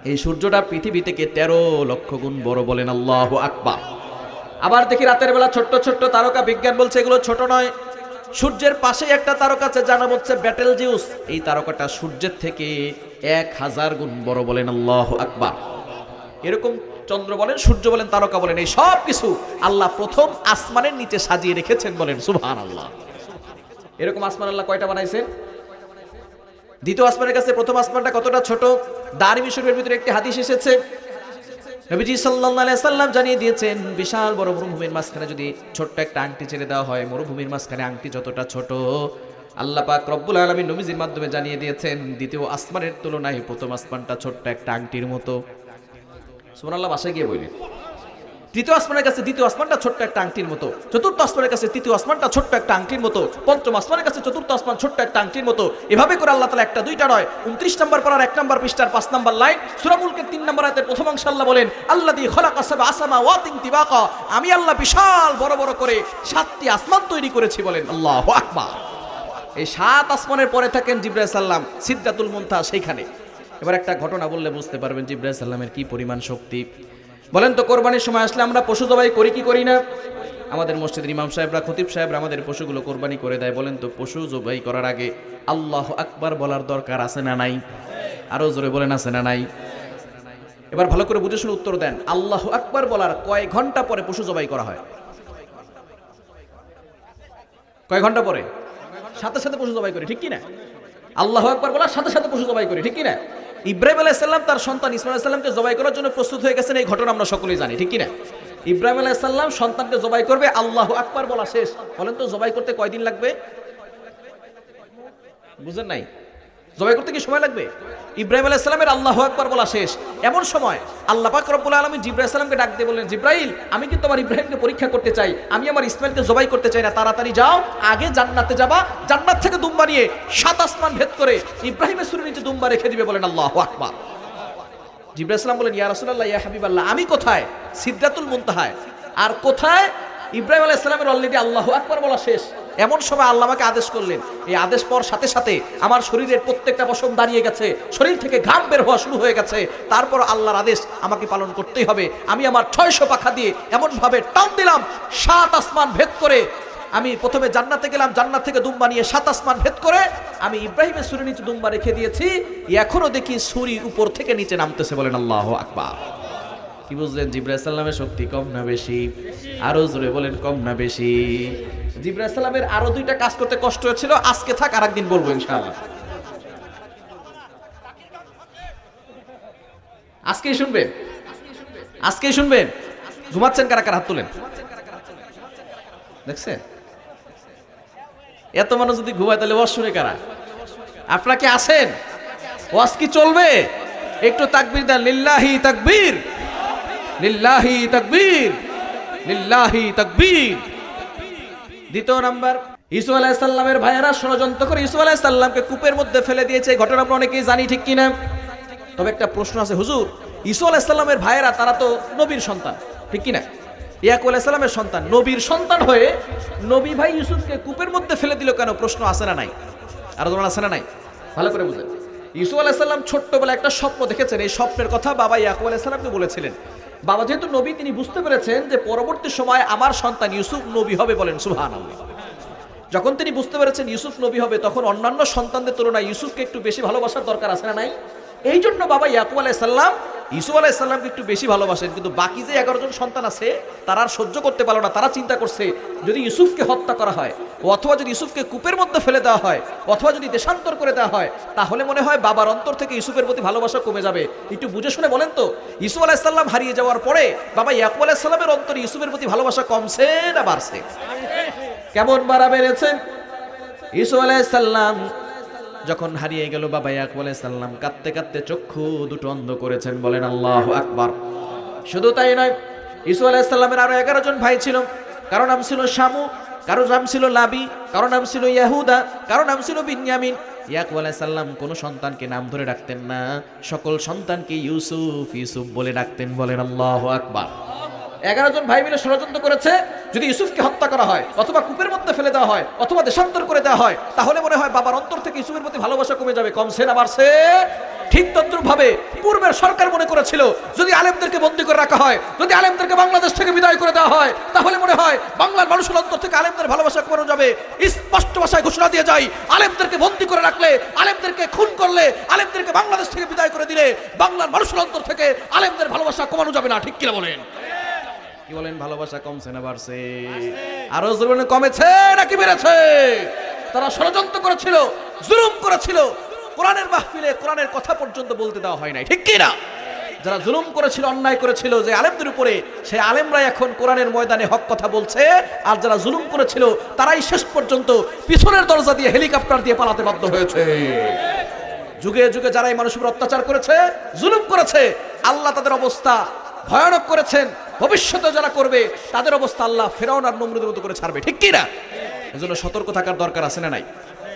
এই সূর্যটা পৃথিবী থেকে 13 লক্ষ গুণ বড়। বলেন আল্লাহু আকবার। আবার দেখি রাতের বেলা ছোট্ট ছোট্ট তারকা। বিজ্ঞান বলছে এগুলো ছোট নয়। সূর্যের পাশেই একটা তারকা আছে, যার নাম হচ্ছে বেটেলজিউস। এই তারকাটা সূর্যের থেকে 1000 গুণ বড়। বলেন আল্লাহু আকবার। এরকম চন্দ্র বলেন, সূর্য বলেন, তারকা বলেন, এই সব কিছু আল্লাহ প্রথম আসমানের নিচে সাজিয়ে রেখেছেন। বলেন সুবহানাল্লাহ। এরকম আসমান আল্লাহ কয়টা বানাইছেন? দ্বিতীয় আসমানের কাছে প্রথম আসমানটা কতটা ছোট? দারিমি শরীফের ভিতরে একটি হাদিস এসেছে, নবীজি সাল্লাল্লাহু আলাইহি সাল্লাম জানিয়ে দিয়েছেন, বিশাল বড় মরুভূমির মাঝখানে যদি ছোট্ট একটা আংটি ছেড়ে দেওয়া হয়, মরুভূমির মাঝখানে আংটি যতটা ছোট, আল্লাহ পাক রব্বুল আলামিন নবীজির মাধ্যমে জানিয়ে দিয়েছেন, দ্বিতীয় আসমানের তুলনায় প্রথম আসমানটা ছোট্ট একটা আংটির মতো। সুবহানাল্লাহ। বাসায় গিয়ে বললেন, তৃতীয় আসমানের কাছে দ্বিতীয় আসমানটা ছোট্ট একটা আংটির মতো, চতুর্থ আসমানের কাছে তৃতীয় আসমানটা ছোট্ট একটা আংটির মতো, পঞ্চম আসমানের কাছে চতুর্থ আসমান ছোট্ট একটা আংটির মতো। এভাবে করে আল্লাহ তাআলা একটা দুইটা নয়, 29 নম্বর পারার 1 নম্বর পৃষ্ঠার 5 নম্বর লাইন সূরা মুলকের 3 নম্বর আয়াতের প্রথম অংশে আল্লাহ বলেন, আল্লাযী খালাকা সাবআ সামাওয়াতিন তিবাকা, আমি আল্লাহ বিশাল বড় বড় করে 7টি আসমান তৈরি করেছি। বলেন আল্লাহু আকবার। এই 7 আসমানের পরে থাকেন জিবরাইল সাল্লাম সিদরাতুল মুনতাহা, সেইখানে। এবার একটা ঘটনা বললে বুঝতে পারবেন জিবরাইল সাল্লামের কি পরিমাণ শক্তি। বলেন তো, কোরবানির সময় আসলে আমরা পশু জবাই করি কি করি না? আমাদের মসজিদের ইমাম সাহেবরা, খতিব সাহেবরা আমাদের পশুগুলো কোরবানি করে দেয়। বলেন তো, পশু জবাই করার আগে আল্লাহু আকবার বলার দরকার আছে না নাই? আরো জোরে বলেন, আছে না নাই? এবার ভালো করে বুঝে শুনে উত্তর দেন। আল্লাহু আকবার বলার কয় ঘন্টা পরে পশু জবাই করা হয়? কয় ঘন্টা পরে? সাথে সাথে পশু জবাই করি, ঠিক কি না? আল্লাহু আকবার বলার সাথে সাথে পশু জবাই করি, ঠিক কি না? ইব্রাহিম আলাইহিস সালাম তার সন্তান ইসমাঈল আলাইহিস সালামকে জবাই করার জন্য প্রস্তুত হয়ে গেছেন, এই ঘটনা আমরা সকলেই জানি, ঠিক কি না? ইব্রাহিম আলাইহিস সালাম সন্তানকে জবাই করবে, আল্লাহু আকবার বলা শেষ। বলেন তো, জবাই করতে কয়দিন লাগবে? বুঝেন নাই? জবাই করতে কি সময় লাগবে? ইব্রাহিম আলাইহিস সালামের আল্লাহু আকবার বলা শেষ। এমন সময় আল্লাহ পাক রব্বুল আলামিন জিবরাইল সালামকে ডাক দিয়ে বললেন, জিবরাইল, আমি কিন্তু আমার ইব্রাহিমকে পরীক্ষা করতে চাই, আমি আমার ইসমাইলকে জবাই করতে চাই না, তাড়াতাড়ি যাও, আগে জান্নাতে যাবা, জান্নাত থেকে দুম্বা নিয়ে 7 আসমান ভেদ করে ইব্রাহিমের সুরের নিচে দুম্বা রেখে দিবে। বলেন আল্লাহু আকবার। জিবরাইল সালাম বলেন, ইয়া রাসূলুল্লাহ, ইয়া হাবিবাল্লাহ, আমি কোথায়? সিদরাতুল মুনতাহায়। আর কোথায়? ইব্রাহিম আলাইহিস সালামের অলরেডি আল্লাহু আকবার বলা শেষ। এমন সময় আল্লাহ আমাকে আদেশ করলেন, এই আদেশ পাওয়ার সাথে সাথে আমার শরীরের প্রত্যেকটা পশম দাঁড়িয়ে গেছে, শরীর থেকে ঘাম বের হওয়া শুরু হয়ে গেছে। তারপর আল্লাহর আদেশ আমাকে পালন করতেই হবে। আমি আমার 600 পাখা দিয়ে এমন ভাবে টান দিলাম, 7 আসমান ভেদ করে আমি প্রথমে জান্নাতে গেলাম, জান্নাত থেকে দুম্বা নিয়ে 7 আসমান ভেদ করে আমি ইব্রাহিমের সুরের নিচে দুম্বা রেখে দিয়েছি। এখনো দেখি সুরি উপর থেকে নিচে নামতেছে। বলেন আল্লাহু আকবার। কি বুঝলেন? জিবরাইল সাল্লামের শক্তি কম না বেশি? আরো জোরে বলেন, কম না বেশি? জিবরাইল সাল্লামের আরো 2টা কাজ করতে কষ্ট হয়েছিল, আজকে থাক, আরেকদিন বলবো ইনশাআল্লাহ। আজকেই শুনবেন, আজকেই শুনবেন। ঘুমাচ্ছেন কারা কারা? হাত তুলেন। দেখছেন, এত মানুষ যদি ঘুমায় তাহলে ওয়াজ শুনে কারা? আপনারা কি আছেন? ওয়াজ কি চলবে? একটু তাকবীর দেন। লিল্লাহি তাকবীর, লিল্লাহি তাকবীর, লিল্লাহি তাকবীর। দ্বিতীয় নাম্বার, ঈসা আলাইহিস সালামের ভাইয়েরা ষড়যন্ত্র করে ঈসা আলাইহিস সালামকে কূপের মধ্যে ফেলে দিয়েছে। এই ঘটনা আমরা অনেকেই জানি, ঠিক কিনা? তবে একটা প্রশ্ন আছে, হুজুর ঈসা আলাইহিস সালামের ভাইয়েরা তারা তো নবীর সন্তান, ঠিক কি না? ইয়াকুব আলাইহিস সালামের সন্তান, নবীর সন্তান হয়ে নবী ভাই ইউসুফকে কূপের মধ্যে ফেলে দিল কেন? প্রশ্ন আছে না নাই? আর তোমার আছে না নাই? ভালো করে বুঝেন। ইউসুফ আলাইহিস সালাম ছোট্টবেলায় একটা স্বপ্ন দেখেছেন, এই স্বপ্নের কথা বাবা ইয়াকুব আলাইহিস সালামকে বলেছিলেন। বাবা যেহেতু নবী, তিনি বুঝতে পেরেছেন যে পরবর্তী সময় আমার সন্তান ইউসুফ নবী হবে, বলেন সুবহানাল্লাহ। যখন তিনি বুঝতে পেরেছেন ইউসুফ নবী হবে, তখন অন্যান্য সন্তানদের তুলনায় ইউসুফকে একটু বেশি ভালোবাসার দরকার আছে না নাই? এই জন্য বাবা ইয়াকুব আলাইহিস সালাম ইউসুফ আলাইহিস সালামকে একটু বেশি ভালোবাসেন। কিন্তু বাকি যে 11 জন সন্তান আছে তারা আর সহ্য করতে পারলো না। তারা চিন্তা করছে যদি ইউসুফকে হত্যা করা হয়, অথবা যদি ইউসুফকে কূপের মধ্যে ফেলে দেওয়া হয়, অথবা যদি দেশান্তর করে দেওয়া হয়, তাহলে মনে হয় বাবার অন্তর থেকে ইউসুফের প্রতি ভালোবাসা কমে যাবে। একটু বুঝে শুনে বলেন তো, ইউসুফ আলাইহিস সালাম হারিয়ে যাওয়ার পরে বাবা ইয়াকুব আলাইহিস সালামের অন্তরে ইউসুফের প্রতি ভালোবাসা কমছে না বাড়ছে? কেমন বাড়া বেড়েছে? ইউসুফ আলাইহিস সালাম যখন হারিয়ে গেল, বাবা ইয়াকুব আলাইহিস সালাম কাঁদতে কাঁদতে চক্ষু দুটো অন্ধ করেছেন, বলেন আল্লাহু আকবার। শুধু তাই নয়, ইউসুফ আলাইহিস সালামের আরো 11 জন ভাই ছিল। কারো নাম ছিল শামু, কারো নাম ছিল লাবি, কারো নাম ছিল ইয়াহুদা, কারো নাম ছিল বিনয়ামিন। ইয়াকুব আলাইহিস সালাম কোন সন্তানকে নাম ধরে ডাকতেন না, সকল সন্তানকে ইউসুফ ইউসুফ বলে ডাকতেন, বলেন আল্লাহু আকবার। 11 জন ভাই মিলে ষড়যন্ত্র করেছে, যদি ইউসুফকে হত্যা করা হয়, অথবা কূপের মধ্যে ফেলে দেওয়া হয়, অথবা দেশান্তর করে দেওয়া হয়, তাহলে মনে হয় বাবার অন্তর থেকে ইউসুফের প্রতি ভালোবাসা কমে যাবে। কমছে না বাড়ছে? ঠিক তদ্রূপভাবে পূর্বের সরকার মনে করেছিল যদি আলেমদেরকে বন্দী করে রাখা হয়, যদি আলেমদেরকে বাংলাদেশ থেকে বিদায় করে দেওয়া হয়, তাহলে মনে হয় বাংলার মানুষের অন্তর থেকে আলেমদের ভালোবাসা কমানো যাবে। স্পষ্ট ভাষায় ঘোষণা দিয়ে যায়, আলেমদেরকে বন্দী করে রাখলে, আলেমদেরকে খুন করলে, আলেমদেরকে বাংলাদেশ থেকে বিদায় করে দিলে বাংলার মানুষের অন্তর থেকে আলেমদের ভালোবাসা কমানো যাবে না। ঠিক কিনা বলেন? কি বলেন? ভালোবাসা কমছে না বাড়ছে? আরো জোরে কমেছে নাকি বেড়েছে? তারা ষড়যন্ত্র করেছিল, জুলুম করেছিল, কোরআনের মাহফিলে কোরআনের কথা পর্যন্ত বলতে দেওয়া হয় নাই, ঠিক কি না? যারা জুলুম করেছিল, অন্যায় করেছিল যে আলেমদের উপরে, সেই আলেমরা এখন কোরআনের ময়দানে হক কথা বলছে। আর যারা জুলুম করেছিল তারাই শেষ পর্যন্ত পিছনের দরজা দিয়ে হেলিকপ্টার দিয়ে পালাতে বাধ্য হয়েছে। যুগে যুগে যারা এই মানুষের উপর অত্যাচার করেছে, জুলুম করেছে, আল্লাহ তাদের অবস্থা ভয়ানক করেছেন। ভবিষ্যতে যারা করবে তাদের অবস্থা আল্লাহ ফেরাউন আর নমরুদের মতো করে ছাড়বে, ঠিক কি না? এজন্য সতর্ক থাকার দরকার আছে না নাই?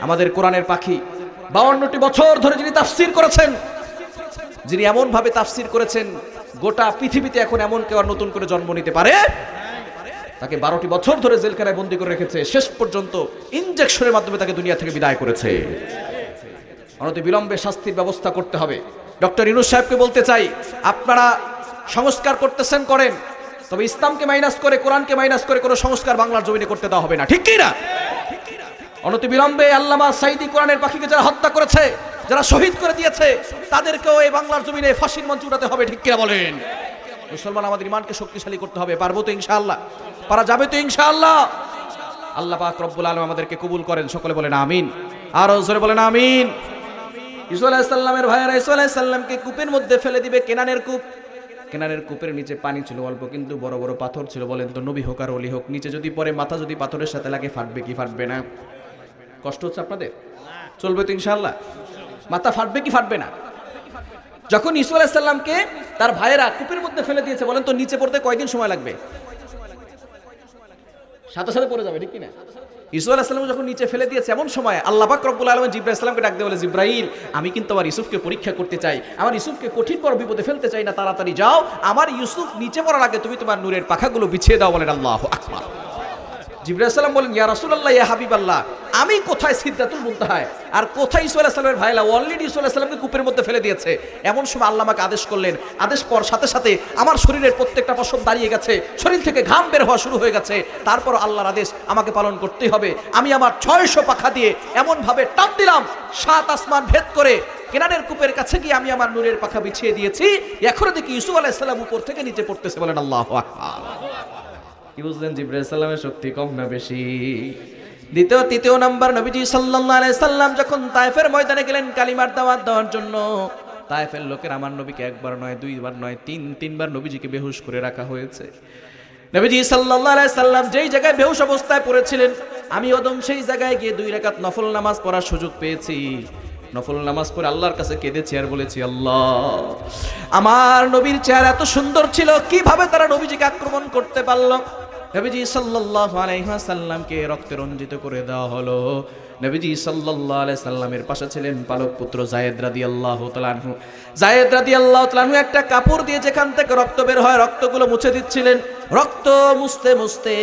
আমাদের কোরআনের পাখি 52টি বছর ধরে যিনি তাফসীর করেছেন, যিনি এমন ভাবে তাফসীর করেছেন, গোটা পৃথিবীতে এখন এমন কেউ আর নতুন করে জন্ম নিতে পারে? তাকে 12টি বছর ধরে জেলখানায় বন্দী করে রেখেছে, শেষ পর্যন্ত ইনজেকশনের মাধ্যমে তাকে দুনিয়া থেকে বিদায় করেছে। অনতি বিলম্বে শাস্তির ব্যবস্থা করতে হবে। ডক্টর ইউনূস সাহেবকে বলতে চাই, আপনারা সংস্কার করতেছেন করেন, তবে ইসলামকে মাইনাস করে, কোরআনকে মাইনাস করে কোনো সংস্কার বাংলার জমিনে করতে দেওয়া হবে না, ঠিক কি না? অনতি বিলম্বে আল্লামা সাঈদী কোরআনের পাখিকে যারা হত্যা করেছে, যারা শহীদ করে দিয়েছে, তাদেরকেও এই বাংলার জমিনে ফাঁসির মঞ্চে উঠাতে হবে, ঠিক কিনা বলেন? মুসলমান আমাদের ঈমানকে শক্তিশালী করতে হবে। পারবো তো ইনশাআল্লাহ? পারা যাবে তো ইনশাআল্লাহ? আল্লাহ পাক রব্বুল আলামিন আমাদেরকে কবুল করেন, সকলে বলেন আমিন। আর জোরে বলেন আমিন। ইসা আলাইহিস সালামের ভাইয়েরা ইসা আলাইহিস সালামকে কূপের মধ্যে ফেলে দিবে, কেনানের কূপ। কেনানের কূপের নিচে পানি ছিল অল্প, কিন্তু বড় বড় পাথর ছিল। বলেন তো, নবী হোক আর ওলি হোক, নিচে যদি পরে মাথা যদি পাথরের সাথে লাগে, ফাটবে কি ফাটবে না? কষ্ট হচ্ছে আপনাদের? চলবে তো ইনশাআল্লাহ? মাথা ফাটবে কি ফাটবে না? যখন ইসা আলাইহিস সালামকে তার ভাইয়েরা কূপের মধ্যে ফেলে দিয়েছে, বলেন তো নিচে পড়তে কয়দিন সময় লাগবে? সাথে সাথে পড়ে যাবে, ঠিক কি না? ইসা আলাইহিস সালাম যখন নিচে ফেলে দিয়েছে, এমন সময় আল্লাহ পাক রব্বুল আলামিন জিবরাইল সালামকে ডাক দিয়ে বলে, জিবরাইল, আমি কিন্তু আমার ইউসুফকে পরীক্ষা করতে চাই, আমার ইউসুফকে কঠিন বড় বিপদে ফেলতে চাই না, তাড়াতাড়ি যাও, আমার ইউসুফ নিচে পড়ার আগে তুমি তোমার নূরের পাখাগুলো বিছিয়ে দাও। বলেন আল্লাহু আকবার। জিবরাইল সালাম বলেন, ইয়া রাসূলুল্লাহ, ইয়া হাবিবাল্লাহ, আমি কোথায় সিদরাতুল মুনতাহায় আর কোথায় ইসা আলাইহিস সালামের ভাইলা? অলরেডি ইসা আলাইহিস সালামকে কূপের মধ্যে ফেলে দিয়েছে। এমন সময় আল্লাহ আমাকে আদেশ করলেন, আদেশ পর সাথে সাথে আমার শরীরের প্রত্যেকটা পশম দাঁড়িয়ে গেছে, শরীর থেকে ঘাম বের হওয়া শুরু হয়ে গেছে। তারপর আল্লাহর আদেশ আমাকে পালন করতেই হবে। আমি আমার 600 পাখা দিয়ে এমন ভাবে টান দিলাম, 7 আসমান ভেদ করে কেনানের কূপের কাছে গিয়ে আমি আমার নূরের পাখা বিছিয়ে দিয়েছি। এখনো দেখি ইউসুফ আলাইহিস সালাম উপর থেকে নিচে পড়তেছে। বলেন আল্লাহু আকবার। কি বুঝলেন? জিবরাইল সালামের শক্তি কম না বেশি? তৃতীয় নাম্বার, নবীজি সাল্লাল্লাহু আলাইহি সাল্লাম যখন তায়েফের ময়দানে গেলেন কালিমার দাওয়াত দেওয়ার জন্য, তায়েফের লোকের আমার নবীকে একবার নয়, দুইবার নয়, তিনবার নবীজিকে বেহুশ করে রাখা হয়েছে। নবীজি সাল্লাল্লাহু আলাইহি সাল্লাম যেই জায়গায় বেহুশ অবস্থায় পড়েছিলেন, আমি ওদম সেই জায়গায় গিয়ে 2 রাকাত নফল নামাজ পড়ার সুযোগ পেয়েছি। নফল নামাজ পড়ে আল্লাহর কাছে কেঁদেছি আর বলেছি, আল্লাহ, আমার নবীর চেহারা এত সুন্দর ছিল, কিভাবে তারা নবীজিকে আক্রমণ করতে পারলো? নবীজি সাল্লাল্লাহু আলাইহি ওয়াসাল্লামকে রক্তে রঞ্জিত করে দেওয়া হলো। নবীজি সাল্লাল্লাহু আলাইহি সাল্লামের পাশে ছিলেন পালক পুত্র যায়েদ রাদিয়াল্লাহু তাআলা আনহু। যায়েদ রাদিয়াল্লাহু তাআলা আনহু একটা কাপড় দিয়ে যেখান থেকে রক্ত বের হয় রক্তগুলো মুছে দিচ্ছিলেন। রক্ত মুছতে মুছতে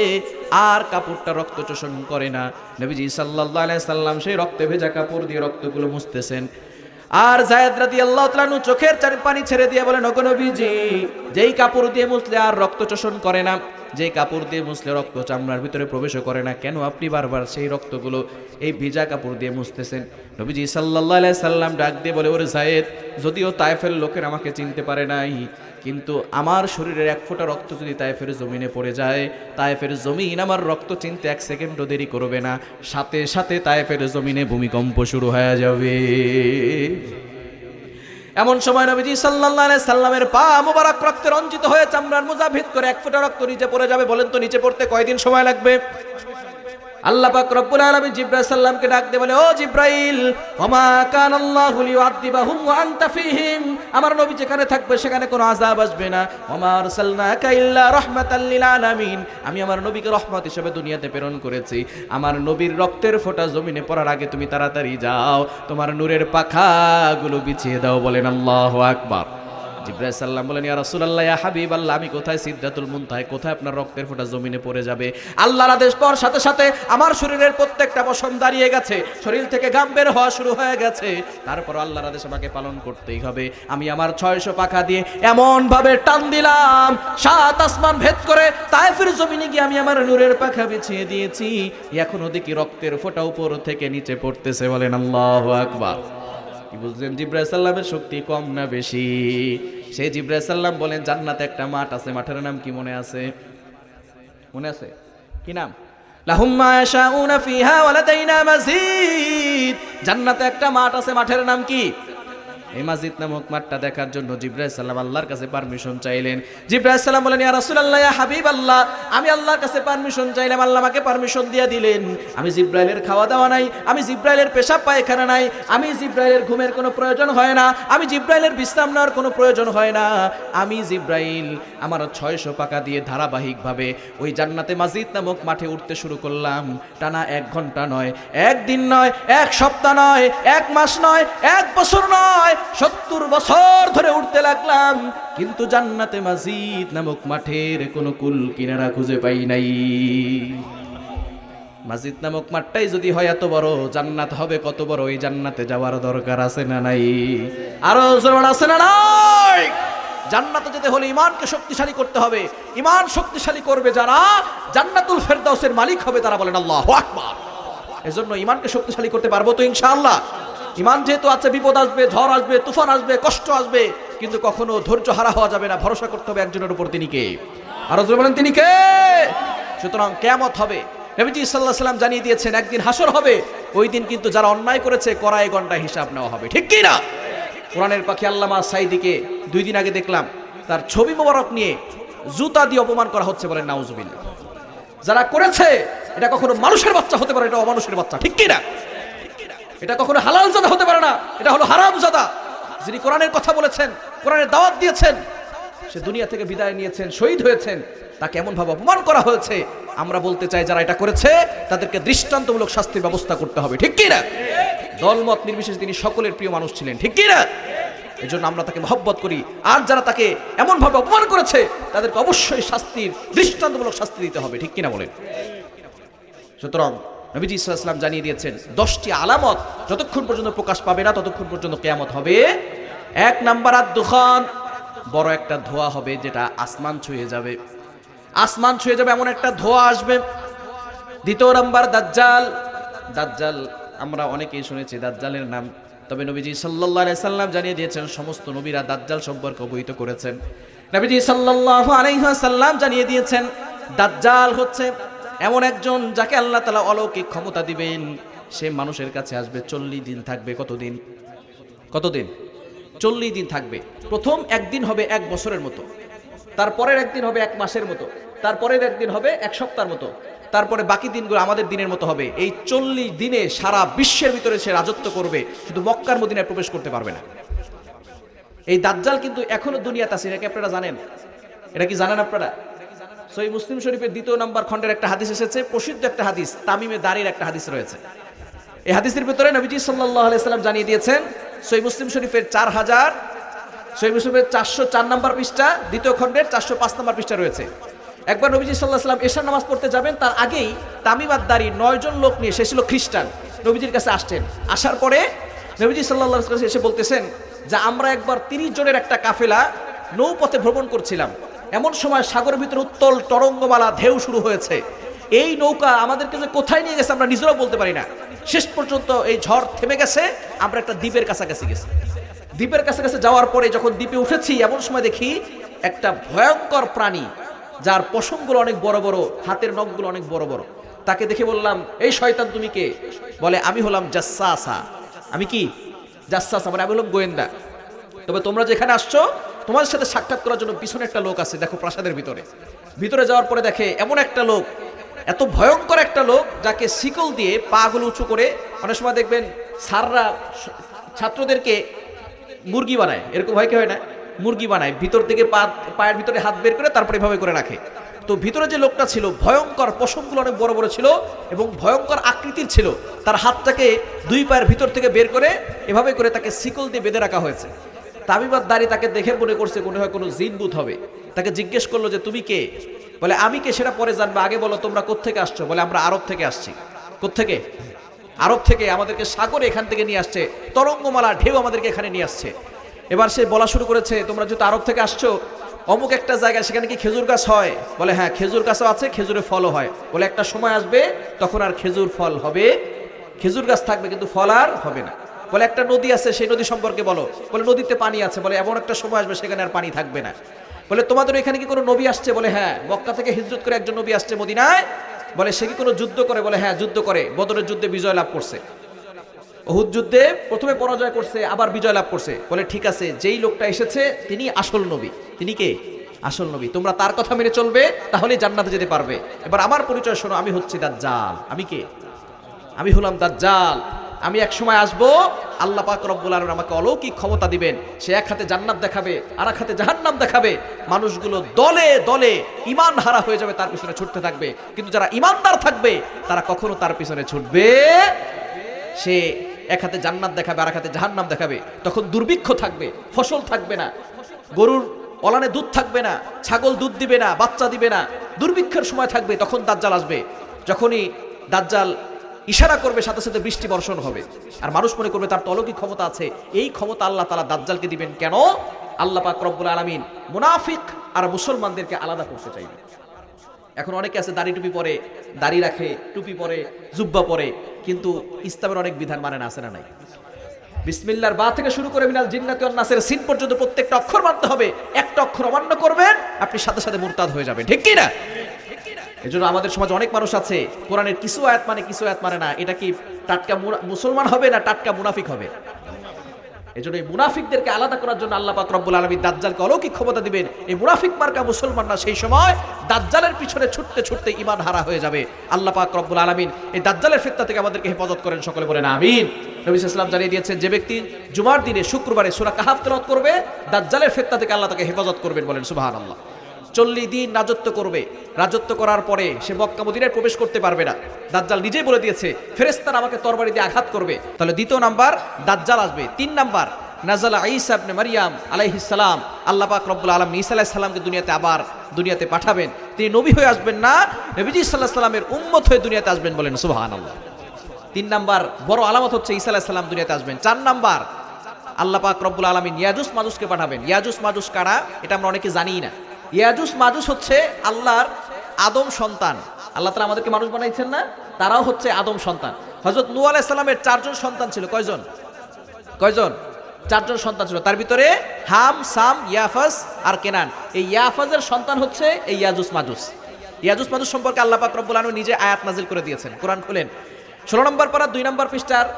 আর কাপড়টা রক্ত শোষণ করে না। নবীজি সাল্লাল্লাহু আলাইহি সাল্লাম সেই রক্তে ভেজা কাপড় দিয়ে রক্তগুলো মুছতেছেন। আর যায়েদ রাদিয়াল্লাহু তাআলা আনহু চোখের চারি পানি ছেড়ে দিয়ে বলেন, ওগো নবীজি, যেই কাপড় দিয়ে মুছলে আর রক্ত শোষণ করে না, যে কাপড় দিয়ে মুছলে রক্ত চামড়ার ভিতরে প্রবেশও করে না, কেন আপনি বারবার সেই রক্তগুলো এই ভিজা কাপড় দিয়ে মুছতেছেন? নবীজি সাল্লাল্লাহু আলাইহি সাল্লাম ডাক দিয়ে বলে, ওরে যায়েদ, যদিও তায়েফের লোকের আমাকে চিনতে পারে নাই, কিন্তু আমার শরীরের এক ফোঁটা রক্ত যদি তায়েফের জমিনে পড়ে যায়, তায়েফের জমিন আমার রক্ত চিনতে এক সেকেন্ডও দেরি করবে না, সাথে সাথে তায়েফের জমিনে ভূমিকম্প শুরু হয়ে যাবে। এমন সময় নবীজি সাল্লাল্লাহু আলাইহি সাল্লামের পা মোবারক রক্তে রঞ্জিত হয়ে চামড়ার মোজা ভেদ করে এক ফোঁটা রক্ত নিচে পড়ে যাবে। বলেন তো নিচে পড়তে কয়দিন সময় লাগবে? আল্লাহ পাক রব্বুল আলামিন জিবরাইল সাল্লামকে ডাক দিয়ে বলে, ও জিবরাইল, ওমা কানাল্লাহু লিউআযিবাহুম ওয়া আনতা ফীহিম, আমার নবী যেখানে থাকবে সেখানে কোনো আযাব আসবে না। ওমা আরসালনাকা ইল্লা রাহমাতাল লিল আলামিন, আমি আমার নবীকে রহমত হিসেবে দুনিয়াতে প্রেরণ করেছি। আমার নবীর রক্তের ফোঁটা জমিনে পড়ার আগে তুমি তাড়াতাড়ি যাও, তোমার নূরের পাখাগুলো বিছিয়ে দাও। বলেন আল্লাহু আকবার। জিবরাইল সাল্লাম বলেন, ইয়া রাসূলুল্লাহ, ইয়া হাবিবাল্লাহ, আমি কোথায়? সিদরাতুল মুনতাহায়। কোথায় আপনার রক্তের ফোঁটা জমিনে পড়ে যাবে? আল্লাহর আদেশ পাওয়ার সাথে সাথে আমার শরীরের প্রত্যেকটা পশম দাঁড়িয়ে গেছে, শরীর থেকে ঘাম বের হওয়া শুরু হয়ে গেছে। তারপর আল্লাহর আদেশ আমাকে পালন করতেই হবে। আমি আমার 600 পাখা দিয়ে এমন ভাবে টান দিলাম, 7 আসমান ভেদ করে তায়েফের জমিনে গিয়ে আমি আমার নূরের পাখা বিছিয়ে দিয়েছি। এখনো দেখি রক্তের ফোঁটা উপর থেকে নিচে পড়তেছে। বলেন আল্লাহু আকবার। কি বুঝলেন জিবরাইল সাল্লামের শক্তি কম না বেশি? সেই জিবরাইল সাল্লাম বলেন, জান্নাতে একটা মাঠ আছে, মাঠের নাম কি মনে আছে? মনে আছে? কি নাম? লাহুম মা ইয়াশাউনা ফিহা ওয়া লাদাইনা মাজিদ। জান্নাতে একটা মাঠ আছে, মাঠের নাম কি? এই মাজিদ নামক মাঠটা দেখার জন্য জিবরাইল সাল্লাম আল্লাহর কাছে পারমিশন চাইলেন। জিবরাইল সাল্লাম বলেন, ইয়া রাসূলুল্লাহ, ইয়া হাবিবাল্লাহ, আমি আল্লাহর কাছে পারমিশন চাইলাম, আল্লাহ আমাকে পারমিশন দিয়ে দিলেন। আমি জিবরাইলের খাওয়া দাওয়া নাই, আমি জিবরাইলের পেশাব পায়খানা নাই, আমি জিবরাইলের ঘুমের কোনো প্রয়োজন হয় না, আমি জিবরাইলের বিশ্রাম নেওয়ার কোনো প্রয়োজন হয় না। আমি জিবরাইল আমার 600 পাকা দিয়ে ধারাবাহিকভাবে ওই জান্নাতে মাজিদ নামক মাঠে উঠতে শুরু করলাম। টানা 1 ঘন্টা নয়, 1 দিন নয়, 1 সপ্তাহ নয়, 1 মাস নয়, 1 বছর নয়, 70 বছর ধরে উঠতে লাগলাম, কিন্তু জান্নাতে মাজিদ নামক মাঠের কোনো কুল কিনারা খুঁজে পাই নাই। মাজিদ নামক মাঠটাই যদি হয় এত বড়, জান্নাত হবে কত বড়? এই জান্নাতে যাওয়ার দরকার আছে না নাই? আরো জোর আছে না নাই? জান্নাতে যেতে হলে ঈমানকে শক্তিশালী করতে হবে। ঈমান শক্তিশালী করবে যারা, জান্নাতুল ফেরদাউসের মালিক হবে তারা। বলেন আল্লাহু আকবার। এজন্য ঈমানকে শক্তিশালী করতে পারবো তো ইনশাআল্লাহ? ঈমান যেহেতু আছে, বিপদ আসবে, ঝড় আসবে, তুফান আসবে, কষ্ট আসবে, কিন্তু কখনো ধৈর্য হারা হওয়া যাবে না। ভরসা করতে হবে একজনের উপর। তিনি কে? আরো জোরে বলেন, তিনি কে? সুতরাং কিয়ামত হবে। নবীজি সাল্লাল্লাহু আলাইহি ওয়াসাল্লাম জানিয়ে দিয়েছেন একদিন হাসর হবে। ওই দিন কিন্তু যারা অন্যায় করেছে কড়াই গন্ডায় হিসাব নেওয়া হবে। ঠিক কি না? কোরআনের পাখি আল্লামা সাইদিকে 2 দিন আগে দেখলাম, তার ছবি মোবারক নিয়ে জুতা দিয়ে অপমান করা হচ্ছে। বলেন নাউজুবিল্লাহ। যারা করেছে এটা কখনো মানুষের বাচ্চা হতে পারে, এটা অমানুষের বাচ্চা। ঠিক কি না? এটা কখনো হালাল জাদা হতে পারে না, এটা হলো হারাম জাদা। যিনি কোরআনের কথা বলেছেন, কোরআনের দাওয়াত দিয়েছেন, সে দুনিয়া থেকে বিদায় নিয়েছেন, শহীদ হয়েছেন, তাকে এমন ভাবে অপমান করা হয়েছে। আমরা বলতে চাই যারা এটা করেছে তাদেরকে দৃষ্টান্তমূলক শাস্তির ব্যবস্থা করতে হবে। ঠিক কি না? দলমত নির্বিশেষে তিনি সকলের প্রিয় মানুষ ছিলেন। ঠিক কি না? এজন্য আমরা তাকে মহব্বত করি। আর যারা তাকে এমন ভাবে অপমান করেছে তাদেরকে অবশ্যই শাস্তির দৃষ্টান্তমূলক শাস্তি দিতে হবে। ঠিক কিনা বলেন? সুতরাং নবীজি সাল্লাল্লাহু আলাইহি ওয়াসাল্লাম জানিয়ে দিয়েছেন 10টি আলামত যতক্ষণ পর্যন্ত প্রকাশ পাবে না ততক্ষণ পর্যন্ত কিয়ামত হবে। 1 নাম্বার আদ-দুখান, বড় একটা ধোঁয়া হবে যেটা আসমান ছুঁয়ে যাবে। আসমান ছুঁয়ে যাবে এমন একটা ধোঁয়া আসবে। 2 নাম্বার দাজ্জাল। দাজ্জাল আমরা অনেকেই শুনেছি দাজ্জালের নাম, তবে নবীজি সাল্লাল্লাহু আলাইহি ওয়াসাল্লাম জানিয়ে দিয়েছেন সমস্ত নবীরা দাজ্জাল সম্পর্কে অবহিত করেছেন। নবীজি সাল্লাল্লাহু আলাইহি ওয়াসাল্লাম জানিয়ে দিয়েছেন দাজ্জাল হচ্ছে এমন একজন যাকে আল্লাহ তাআলা অলৌকিক ক্ষমতা দিবেন। সে মানুষের কাছে আসবে, 40 দিন থাকবে। কতদিন? 40 দিন থাকবে। প্রথম 1 দিন হবে 1 বছরের মতো, তারপরের 1 দিন হবে 1 মাসের মতো, তারপরের 1 দিন হবে 1 সপ্তাহের মতো, তারপরে বাকি দিনগুলো আমাদের দিনের মতো হবে। এই 40 দিনে সারা বিশ্বের ভিতরে সে রাজত্ব করবে, শুধু মক্কার মদিনায় প্রবেশ করতে পারবে না। এই দাজ্জাল কিন্তু এখনো দুনিয়াতে আছে, এটা কি আপনারা জানেন? এটা কি জানেন আপনারা? সহিহ মুসলিম শরীফের 2 নম্বর খণ্ডের একটা হাদিস এসেছে, প্রসিদ্ধ একটা হাদিস, তামিমে দারির একটা হাদিস রয়েছে। এই হাদিসের ভিতরে নবীজি সাল্লাল্লাহু আলাইহি সাল্লাম জানিয়ে দিয়েছেন, সহিহ মুসলিম শরীফের 4000, সহিহ মুসলিমের 404 নম্বর পৃষ্ঠা, দ্বিতীয় খণ্ডের 405 নম্বর পৃষ্ঠা রয়েছে। একবার নবীজি সাল্লাল্লাহু আলাইহি সাল্লাম এশার নামাজ পড়তে যাবেন, তার আগেই তামিমাতদারি 9 জন লোক নিয়ে, সে ছিল খ্রিস্টান, নবীজির কাছে আসছেন। আসার পরে নবীজি সাল্লাল্লাহু আলাইহি সাল্লাম এসে বলতেছেন যে আমরা একবার 30 জনের একটা কাফেলা নৌপথে ভ্রমণ করছিলাম, এমন সময় সাগরের ভিতরে উত্তল তরঙ্গমালা ঢেউ শুরু হয়েছে। এই নৌকা আমাদেরকে যে কোথায় নিয়ে গেছে আমরা নিজেরাও বলতে পারি না। শেষ পর্যন্ত এই ঝড় থেমে গেছে, আমরা একটা দ্বীপের কাছাকাছি গেছি। দ্বীপের কাছাকাছি যাওয়ার পরে যখন দ্বীপে উঠেছি, এমন সময় দেখি একটা ভয়ঙ্কর প্রাণী, যার পশমগুলো অনেক বড় বড়, হাতের নখগুলো অনেক বড় বড়। তাকে দেখে বললাম, এই শয়তান তুমি কে? বলে আমি হলাম জাসসাসা। আমি কি? জাসসাসা মানে আমি হলাম গোয়েন্দা। তবে তোমরা যেখানে আসছো, তোমাদের সাথে সাক্ষাৎ করার জন্য পিছনে একটা লোক আছে, দেখো প্রাসাদের ভিতরে। ভিতরে যাওয়ার পরে দেখে এমন একটা লোক, এত ভয়ঙ্কর একটা লোক, যাকে শিকল দিয়ে পাগুলো উঁচু করে, অনেক সময় দেখবেন স্যাররা ছাত্রদেরকে মুরগি বানায়, এরকম হয় কি হয় না, মুরগি বানায়, ভিতর থেকে পায়ের ভিতরে হাত বের করে তারপরে এভাবে করে রাখে। তো ভিতরে যে লোকটা ছিল, ভয়ঙ্কর, পশমগুলো অনেক বড় বড় ছিল এবং ভয়ঙ্কর আকৃতির ছিল। তার হাতটাকে 2 পায়ের ভিতর থেকে বের করে এভাবে করে তাকে শিকল দিয়ে বেঁধে রাখা হয়েছে। তামিমাতদারি তাকে দেখে মনে করছে মনে হয় কোনো জিনভূত হবে। তাকে জিজ্ঞেস করলো যে তুমি কে? বলে আমি কে সেটা পরে জানবে, আগে বলো তোমরা কোত্থেকে আসছো? বলে আমরা আরব থেকে আসছি। কোত্থেকে? আরব থেকে। আমাদেরকে সাগরে এখান থেকে নিয়ে আসছে, তরঙ্গমালা ঢেউ আমাদেরকে এখানে নিয়ে আসছে। এবার সে বলা শুরু করেছে, তোমরা যেহেতু আরব থেকে আসছো, অমুক একটা জায়গায় সেখানে কি খেজুর গাছ হয়? বলে হ্যাঁ, খেজুর গাছও আছে, খেজুরের ফলও হয়। বলে একটা সময় আসবে তখন আর খেজুর ফল হবে, খেজুর গাছ থাকবে কিন্তু ফল আর হবে না। বলে একটা নদী আছে, সেই নদী সম্পর্কে বলো। বলে নদীতে পানি আছে। বলে এমন একটা সময় আসবে সেখানে আর পানি থাকবে না। বলে তোমাদের এখানে কি কোনো নবী আসছে? বলে হ্যাঁ, মক্কা থেকে হিজরত করে একজন নবী আসছে মদিনায়। বলে সে কি কোনো যুদ্ধ করে? বলে হ্যাঁ, যুদ্ধ করে, বদরের যুদ্ধে বিজয় লাভ করছে, উহুদ যুদ্ধে প্রথমে পরাজয় করছে, আবার বিজয় লাভ করছে। বলে ঠিক আছে, যেই লোকটা এসেছে তিনি আসল নবী। তিনি কে? আসল নবী। তোমরা তার কথা মেনে চলবে, তাহলে জান্নাতে যেতে পারবে। এবার আমার পরিচয় শোনো, আমি হচ্ছি দাজ্জাল। আমি কে? আমি হলাম দাজ্জাল। আমি এক সময় আসবো, আল্লাহ পাক রব্বুল আলামিন আমাকে অলৌকিক ক্ষমতা দিবেন। সে এক হাতে জান্নাত দেখাবে, আর এক হাতে জাহান্নাম দেখাবে। মানুষগুলো দলে দলে ঈমান হারা হয়ে যাবে, তার পিছনে ছুটতে থাকবে। কিন্তু যারা ঈমানদার থাকবে তারা কখনো তার পিছনে ছুটবে। সে এক হাতে জান্নাত দেখাবে, আর এক হাতে জাহান্নাম দেখাবে। তখন দুর্ভিক্ষ থাকবে, ফসল থাকবে না, গরুর অলানে দুধ থাকবে না, ছাগল দুধ দিবে না, বাচ্চা দিবে না, দুর্ভিক্ষের সময় থাকবে। তখন দাজ্জাল আসবে। যখনই দাজ্জাল ইশারা করবে, সাথে সাথে বৃষ্টি বর্ষণ হবে। আর মানুষ মনে করবে তার তো অলৌকিক ক্ষমতা আছে। এই ক্ষমতা আল্লাহ তাআলা দাজ্জালকে দিবেন কেন? আল্লাহ পাক রব্বুল আলামিন মুনাফিক আর মুসলমানদেরকে আলাদা করতে চাইবেন। এখন অনেকে আছে দাড়ি টুপি পরে, দাড়ি রাখে, টুপি পরে, জুব্বা পরে, কিন্তু ইসলামের অনেক বিধান মানে না, আছে না নাই? বিসমিল্লাহর বা থেকে শুরু করে মিনাল জিন্নাতি ওয়ান নাসের সিন পর্যন্ত প্রত্যেকটা অক্ষর মানতে হবে। একটা অক্ষর অমান্য করবেন, আপনি সাথে সাথে মুরতাদ হয়ে যাবেন। ঠিক কি না? এজন্য আমাদের সমাজে অনেক মানুষ আছে, কোরআনের কিছু আয়াত মানে কিছু আয়াত মানে না। এটা কি টাটকা মুসলমান হবে না টাটকা মুনাফিক হবে? এজন্য এই মুনাফিকদেরকে আলাদা করার জন্য আল্লাহ পাক রব্বুল আলামিন দাজ্জালকে অলৌকিক ক্ষমতা দিবেন। এই মুনাফিক মার্কা মুসলমানরা সেই সময় দাজ্জালের পিছনে ছুটতে ছুটতে ঈমান হারা হয়ে যাবে। আল্লাহ পাক রব্বুল আলামিন এই দাজ্জালের ফিতনা থেকে আমাদেরকে হেফাজত করেন, সকলে বলেন আমিন। নবী সাল্লাল্লাহু আলাইহি ওয়াসাল্লাম জানিয়ে দিয়েছেন, যে ব্যক্তি জুমার দিনে শুক্রবারে সূরা কাহাফ তেলাওয়াত করবে, দাজ্জালের ফিতনা থেকে আল্লাহ তাকে হেফাজত করবেন, বলেন সুবহানাল্লাহ। 40 দিন রাজত্ব করবে। রাজত্ব করার পরে সে মক্কা মদিনায় প্রবেশ করতে পারবে না। দাজ্জাল নিজেই বলে দিয়েছে, ফেরেশতারা আমাকে তরবারি দিয়ে আঘাত করবে। তাহলে দ্বিতীয় নাম্বার দাজ্জাল আসবে। 3 নাম্বার নাজালা ঈসা ইবনে মারইয়াম আলাইহিস সালাম। আল্লাহ পাক রব্বুল আলামিন ঈসা আলাইহিস সালামকে দুনিয়াতে পাঠাবেন। তিনি নবী হয়ে আসবেন না, নবীজি সাল্লাল্লাহু আলাইহি সাল্লামের উম্মত হয়ে দুনিয়াতে আসবেন, বলেন সুবহানাল্লাহ। 3 নাম্বার বড় আলামত হচ্ছে ঈসা আলাইহিস সালাম দুনিয়াতে আসবেন। 4 নাম্বার আল্লাহ পাক রব্বুল আলামিন ইয়াজুজ মাজুজকে পাঠাবেন। ইয়াজুজ মাজুজ কারা? এটা আমরা অনেকে জানিই না। ইয়াজুজ মাজুজ হচ্ছে আল্লাহর আদম সন্তান। আল্লাহ তাআলা আমাদেরকে মানুষ বানাইছেন না, তারাও হচ্ছে আদম সন্তান। হযরত নূহ আলাইহিস সালামের 4 জন সন্তান ছিল। কয়জন? 4 জন সন্তান ছিল। তার ভিতরে হাম, সাম, ইয়াফাজ আর কেনান। এই ইয়াফাজের সন্তান হচ্ছে এই ইয়াজুজ মাজুজ। ইয়াজুজ মাজুজ সম্পর্কে আল্লাহ পাক রব্বুল আলামিন নিজে আয়াত নাজিল করে দিয়েছেন। কোরআন খুলেন 16 নম্বর পারা 2 নম্বর পৃষ্ঠার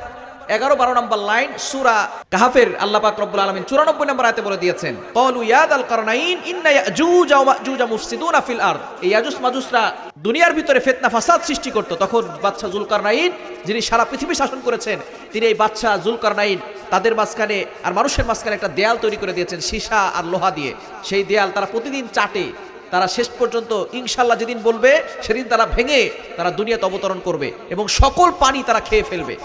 11-12 নম্বর লাইন সূরা কাহাফের আল্লাহ পাক রব্বুল আলামিন 94 নম্বর আয়াতে বলে দিয়েছেন, ক্বালু ইয়া যাল কারনাইন ইন্না ইয়াজুজ ওয়া মাজুজ মুফসিদুনা ফিল আরদ। এই ইয়াজুজ মাজুজরা দুনিয়ার ভিতরে ফিতনা ফাসাদ সৃষ্টি করত। তখন বাদশা যুলকারনাইন, যিনি সারা পৃথিবী শাসন করেছেন, তিনি এই বাদশা যুলকারনাইন তাদের মাঝখানে আর মানুষের মাঝখানে একটা দেয়াল তৈরি করে দিয়েছেন সীসা আর লোহা দিয়ে। সেই দেয়াল তারা প্রতিদিন চাটে। তারা শেষ পর্যন্ত ইনশাআল্লাহ যেদিন বলবে সেদিন তারা ভেঙে তারা দুনিয়াতে অবতরণ করবে এবং সকল পানি তারা খেয়ে ফেলবে।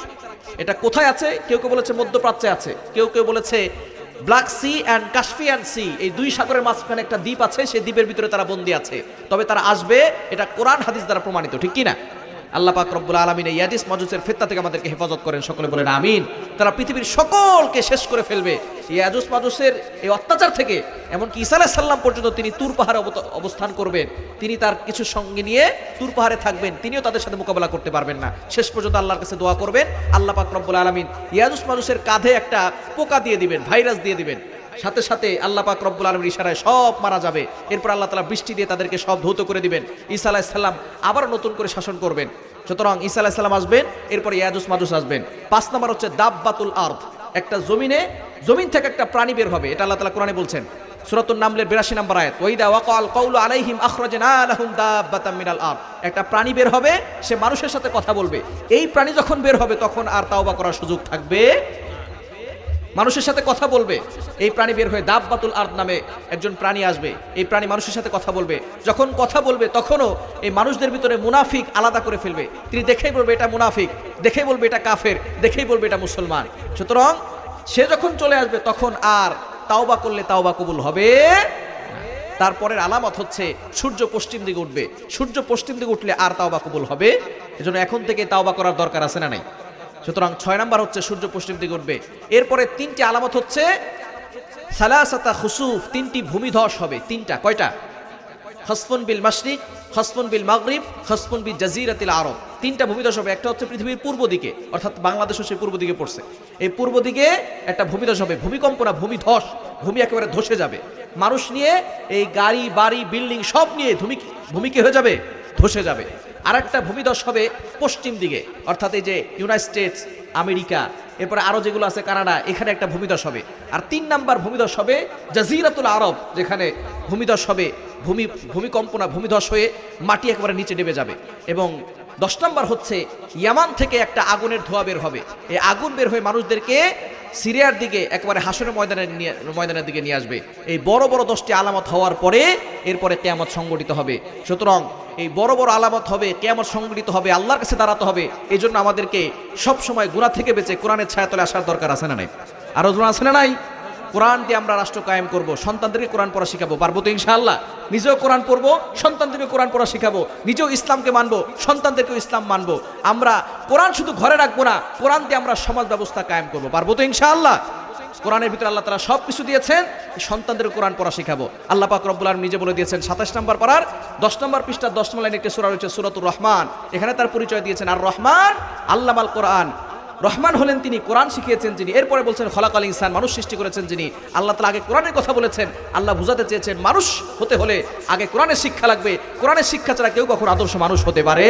এটা কোথায় আছে? কেউ কেউ বলেছে মধ্যপ্রাচ্যে আছে, কেউ কেউ বলেছে Black Sea and Caspian Sea, এই দুই সাগরের মাঝখানে একটা দ্বীপ আছে, সেই দ্বীপের ভিতরে তারা বন্দী আছে। তবে তারা আসবে, এটা কোরআন হাদিস দ্বারা প্রমাণিত, ঠিক কি না? আল্লাহ পাক রব্বুল আলামিন এই ইয়াজুজ মাজুজের ফিতনা থেকে আমাদেরকে হেফাজত করেন, সকলে বলেন আমিন। তারা পৃথিবীর সকলকে শেষ করে ফেলবে ইয়াজুজ মাজুজের এই অত্যাচার থেকে। এমনকি ঈসা আলাইহিস সালাম পর্যন্ত তিনি তুর পাহাড়ে অবস্থান করবেন, তিনি তার কিছু সঙ্গে নিয়ে তুর পাহাড়ে থাকবেন, তিনিও তাদের সাথে মোকাবেলা করতে পারবেন না। শেষ পর্যন্ত আল্লাহর কাছে দোয়া করবেন, আল্লাহ পাক রব্বুল আলামিন ইয়াজুজ মাজুজের কাঁধে একটা পোকা দিয়ে দিবেন, ভাইরাস দিয়ে দিবেন, সাথে সাথে আল্লাহ পাক রব্বুল আলামিনের ইশারায় সব মারা যাবে। এরপর আল্লাহ তাআলা বৃষ্টি দিয়ে তাদেরকে সব ধৌত করে দিবেন। ঈসা আলাইহিস সালাম আবার নতুন করে শাসন করবেন। সুতরাং ঈসা আলাইহিস সালাম আসবেন, এরপর ইয়াজুজ মাজুজ আসবেন। 5 নম্বর হচ্ছে দাব্বাতুল আরদ, একটা জমিন থেকে একটা প্রাণী বের হবে, এটা আল্লাহ তাআলা কোরআনে বলছেন সূরাতুন নামলের 82 নম্বর আয়াত, ওয়াইদা ওয়াকাল কাউলু আলাইহিম আখরাজনা লাহুম দাব্বাতাম মিনাল আরদ। একটা প্রাণী বের হবে, সে মানুষের সাথে কথা বলবে। এই প্রাণী যখন বের হবে তখন আর তাওবা করার সুযোগ থাকবে, মানুষের সাথে কথা বলবে। এই প্রাণী বের হয়ে দাব্বাতুল আরদ নামে একজন প্রাণী আসবে, এই প্রাণী মানুষের সাথে কথা বলবে। যখন কথা বলবে তখনও এই মানুষদের ভিতরে মুনাফিক আলাদা করে ফেলবে, তিনি দেখেই বলবে এটা মুনাফিক, দেখেই বলবে এটা কাফের, দেখেই বলবে এটা মুসলমান। সুতরাং সে যখন চলে আসবে তখন আর তাওবা করলে তাওবা কবুল হবে। তারপরের আলামত হচ্ছে সূর্য পশ্চিম দিকে উঠবে, সূর্য পশ্চিম দিকে উঠলে আর তাওবা কবুল হবে। এজন্য এখন থেকে তাওবা করার দরকার আছে না নাই? সুতরাং 6 নাম্বার হচ্ছে সূর্য পশ্চিম দিকে উঠবে। এরপরে 3টি আলামত হচ্ছে সালাসাতা খুসুফ, 3টি ভূমিধস হবে। 3টা, কয়টা? খসফুন বিল মাশরিক, খসফুন বিল মাগরিব, খসফুন বিল জাজিরাতিল আরব। 3টা ভূমিধস হবে। একটা হচ্ছে পৃথিবীর পূর্ব দিকে, অর্থাৎ বাংলাদেশও সেই পূর্ব দিকে পড়ছে। এই পূর্ব দিকে একটা ভূমিধস হবে, ভূমিকম্প না, ভূমিধস, ভূমি একেবারে ধসে যাবে। মানুষ নিয়ে, এই গাড়ি বাড়ি বিল্ডিং সব নিয়ে ভূমি কি হয়ে যাবে? ধসে যাবে। আর একটা ভূমিধস হবে পশ্চিম দিকে, অর্থাৎ এই যে ইউনাইটেড স্টেটস, আমেরিকা, এরপরে আরো যেগুলো আছে কানাডা, এখানে একটা ভূমিধস হবে। আর 3 নাম্বার ভূমিধস হবে জাজিরাতুল আরব, যেখানে ভূমিধস হবে, ভূমিকম্প না, ভূমিধস হয়ে মাটি একেবারে নিচে নেমে যাবে। এবং 10 নাম্বার হচ্ছে ইয়ামান থেকে একটা আগুনের ধোঁয়া বের হবে। এই আগুন বের হয়ে মানুষদেরকে সিরিয়ার দিকে, একেবারে হাসরের ময়দানের দিকে নিয়ে আসবে। এই বড় বড় 10টি আলামত হওয়ার পরে এরপরে কিয়ামত সংগঠিত হবে। সুতরাং এই বড় বড় আলামত হবে, কিয়ামত সংগঠিত হবে, আল্লাহর কাছে দাঁড়াতে হবে। এই জন্য আমাদেরকে সব সময় গুনাহ থেকে বেঁচে কোরআনের ছায়াতলে আসার দরকার আছে না নাই? আরো জন আছে না নাই? কোরআন দিয়ে আমরা রাষ্ট্র কায়েম করব, সন্তানদেরকে কোরআন পড়া শিখাবো, পারবো তো ইনশাআল্লাহ? নিজেও কোরআন পড়বো, সন্তানদেরকে কোরআন পড়া শিখাবো, নিজেও ইসলামকে মানবো, সন্তানদেরকেও ইসলাম মানবো। আমরা কোরআন শুধু ঘরে রাখবো না, কোরআন দিয়ে আমরা সমাজ ব্যবস্থা কায়েম করবো, পারবো তো ইনশাআল্লাহ? কোরআনের ভিতরে আল্লাহ তাআলা সব কিছু দিয়েছেন, সন্তানদের কোরআন পড়া শিখাবো। আল্লাহ পাক রব্বুল আলামিন নিজে বলে দিয়েছেন 27 নম্বর পারার 10 নম্বর পৃষ্ঠা 10 নম্বর লাইনে একটি সূরা রয়েছে সূরাতুর রহমান। এখানে তার পরিচয় দিয়েছেন আর রহমান আল্লামাল কোরআন। রহমান হলেন তিনি, কোরআন শিখিয়েছেন যিনি। এরপরে বলছেন খলাকাল ইনসান, মানুষ সৃষ্টি করেছেন যিনি। আল্লাহ তাআলা আগে কোরআনের কথা বলেছেন, আল্লাহ বুঝাতে চেয়েছেন মানুষ হতে হলে আগে কোরআনের শিক্ষা লাগবে। কোরআনের শিক্ষা ছাড়া কেউ কখনো আদর্শ মানুষ হতে পারে?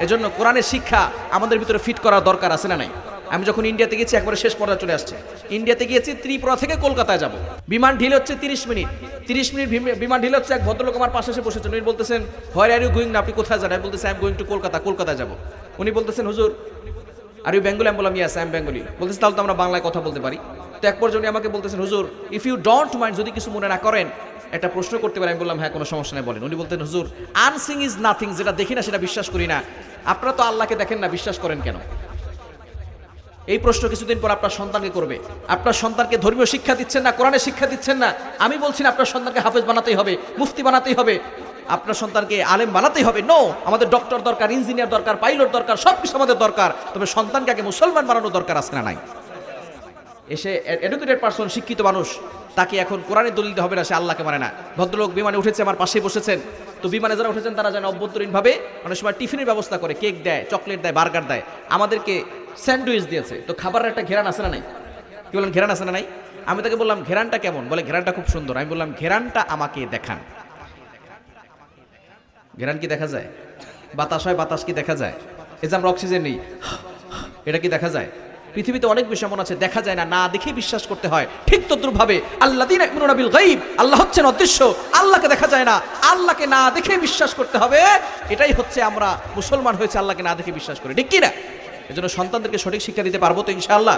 এজন্য কোরআনের শিক্ষা আমাদের ভিতরে ফিট করার দরকার আছে না নাই? আমি যখন ইন্ডিয়াতে গেছি, একবারে শেষ পর্যায়ে চলে আসছে। ইন্ডিয়াতে গিয়েছি, ত্রিপুরা থেকে কলকাতায় যাব, বিমান ঢিলে হচ্ছে 30 মিনিট। 30 মিনিট বিমান ঢিলে হচ্ছে। এক ভদ্রলোক আমার পাশে এসে বসেছেন, উনি বলতেছেন হোয়ার আর ইউ গোয়িং না, আপনি কোথায় যান? আমি বলতেছি I am going to Kolkata, কলকাতায় যাব। উনি বলতেছেন হুজুর আর ইউ বেঙ্গলি? আমি বললাম ইয়েস আই এম বেঙ্গলি। বলতেছে তাহলে তো আমরা বাংলায় কথা বলতে পারি। তো এক পর্যায়ে উনি আমাকে বলতেছেন হুজুর ইফ ইউ ডোন্ট মাইন্ড, যদি কিছু মনে না করেন, একটা প্রশ্ন করতে পারি? আমি বললাম হ্যাঁ, কোনো সমস্যা নেই, বলেন। উনি বলতেন হুজুর আনসিং ইজ নাথিং, যেটা দেখি না সেটা বিশ্বাস করি না। আপনারা তো আল্লাহকে দেখেন না, বিশ্বাস করেন কেন? এই প্রশ্ন কিছুদিন পর আপনার সন্তানকে করবে। আপনার সন্তানকে ধর্মীয় শিক্ষা দিচ্ছেন না, কোরআনের শিক্ষা দিচ্ছেন না। আমি বলছি না আপনার সন্তানকে হাফেজ বানাতেই হবে, মুফতি বানাতেই হবে, আপনার সন্তানকে আলেম বানাতেই হবে। নো, আমাদের ডক্টর দরকার, ইঞ্জিনিয়ার দরকার, পাইলট দরকার, সব কিছু আমাদের দরকার। তবে সন্তানকে আগে মুসলমান বানানোর দরকার আছে না নাই? এসে এডুকেটেড পারসন, শিক্ষিত মানুষ, তাকে এখন কোরআনের দলিল দিতে হবে না, সে আল্লাহকে মানে না। ভদ্রলোক বিমানে উঠেছে, আমার পাশে বসেছেন। তো বিমানে যারা উঠেছেন তারা যেন অভ্যন্তরীণভাবে অনেক সময় টিফিনের ব্যবস্থা করে, কেক দেয়, চকলেট দেয়, বার্গার দেয়। আমাদেরকে স্যান্ডউইচ দিয়েছে। তো খাবারের একটা ঘেরান আছে না নাই? কি বলেন, ঘেরান আছে না নাই? আমি তাকে বললাম ঘেরানটা কেমন? বলে ঘেরানটা খুব সুন্দর। আমি বললাম ঘেরানটা আমাকে দেখান। ঘেরান কি দেখা যায়? বাতাস হয়, বাতাস কি দেখা যায়? এই যে আমরা অক্সিজেন নিই, এটা কি দেখা যায়? পৃথিবীতে অনেক বিষয় এমন আছে দেখা যায় না, না দেখে বিশ্বাস করতে হয়। ঠিক তদ্রুপভাবে আল্লাযীনা ইউমিনুনা বিল গায়ব, আল্লাহ হচ্ছেন অদৃশ্য, আল্লাহকে দেখা যায় না, আল্লাহকে না দেখে বিশ্বাস করতে হবে। এটাই হচ্ছে আমরা মুসলমান হয়েছে আল্লাহকে না দেখে বিশ্বাস করি, ঠিক কি না? এজন্য সন্তানদেরকে সঠিক শিক্ষা দিতে পারবো তো ইনশাআল্লাহ?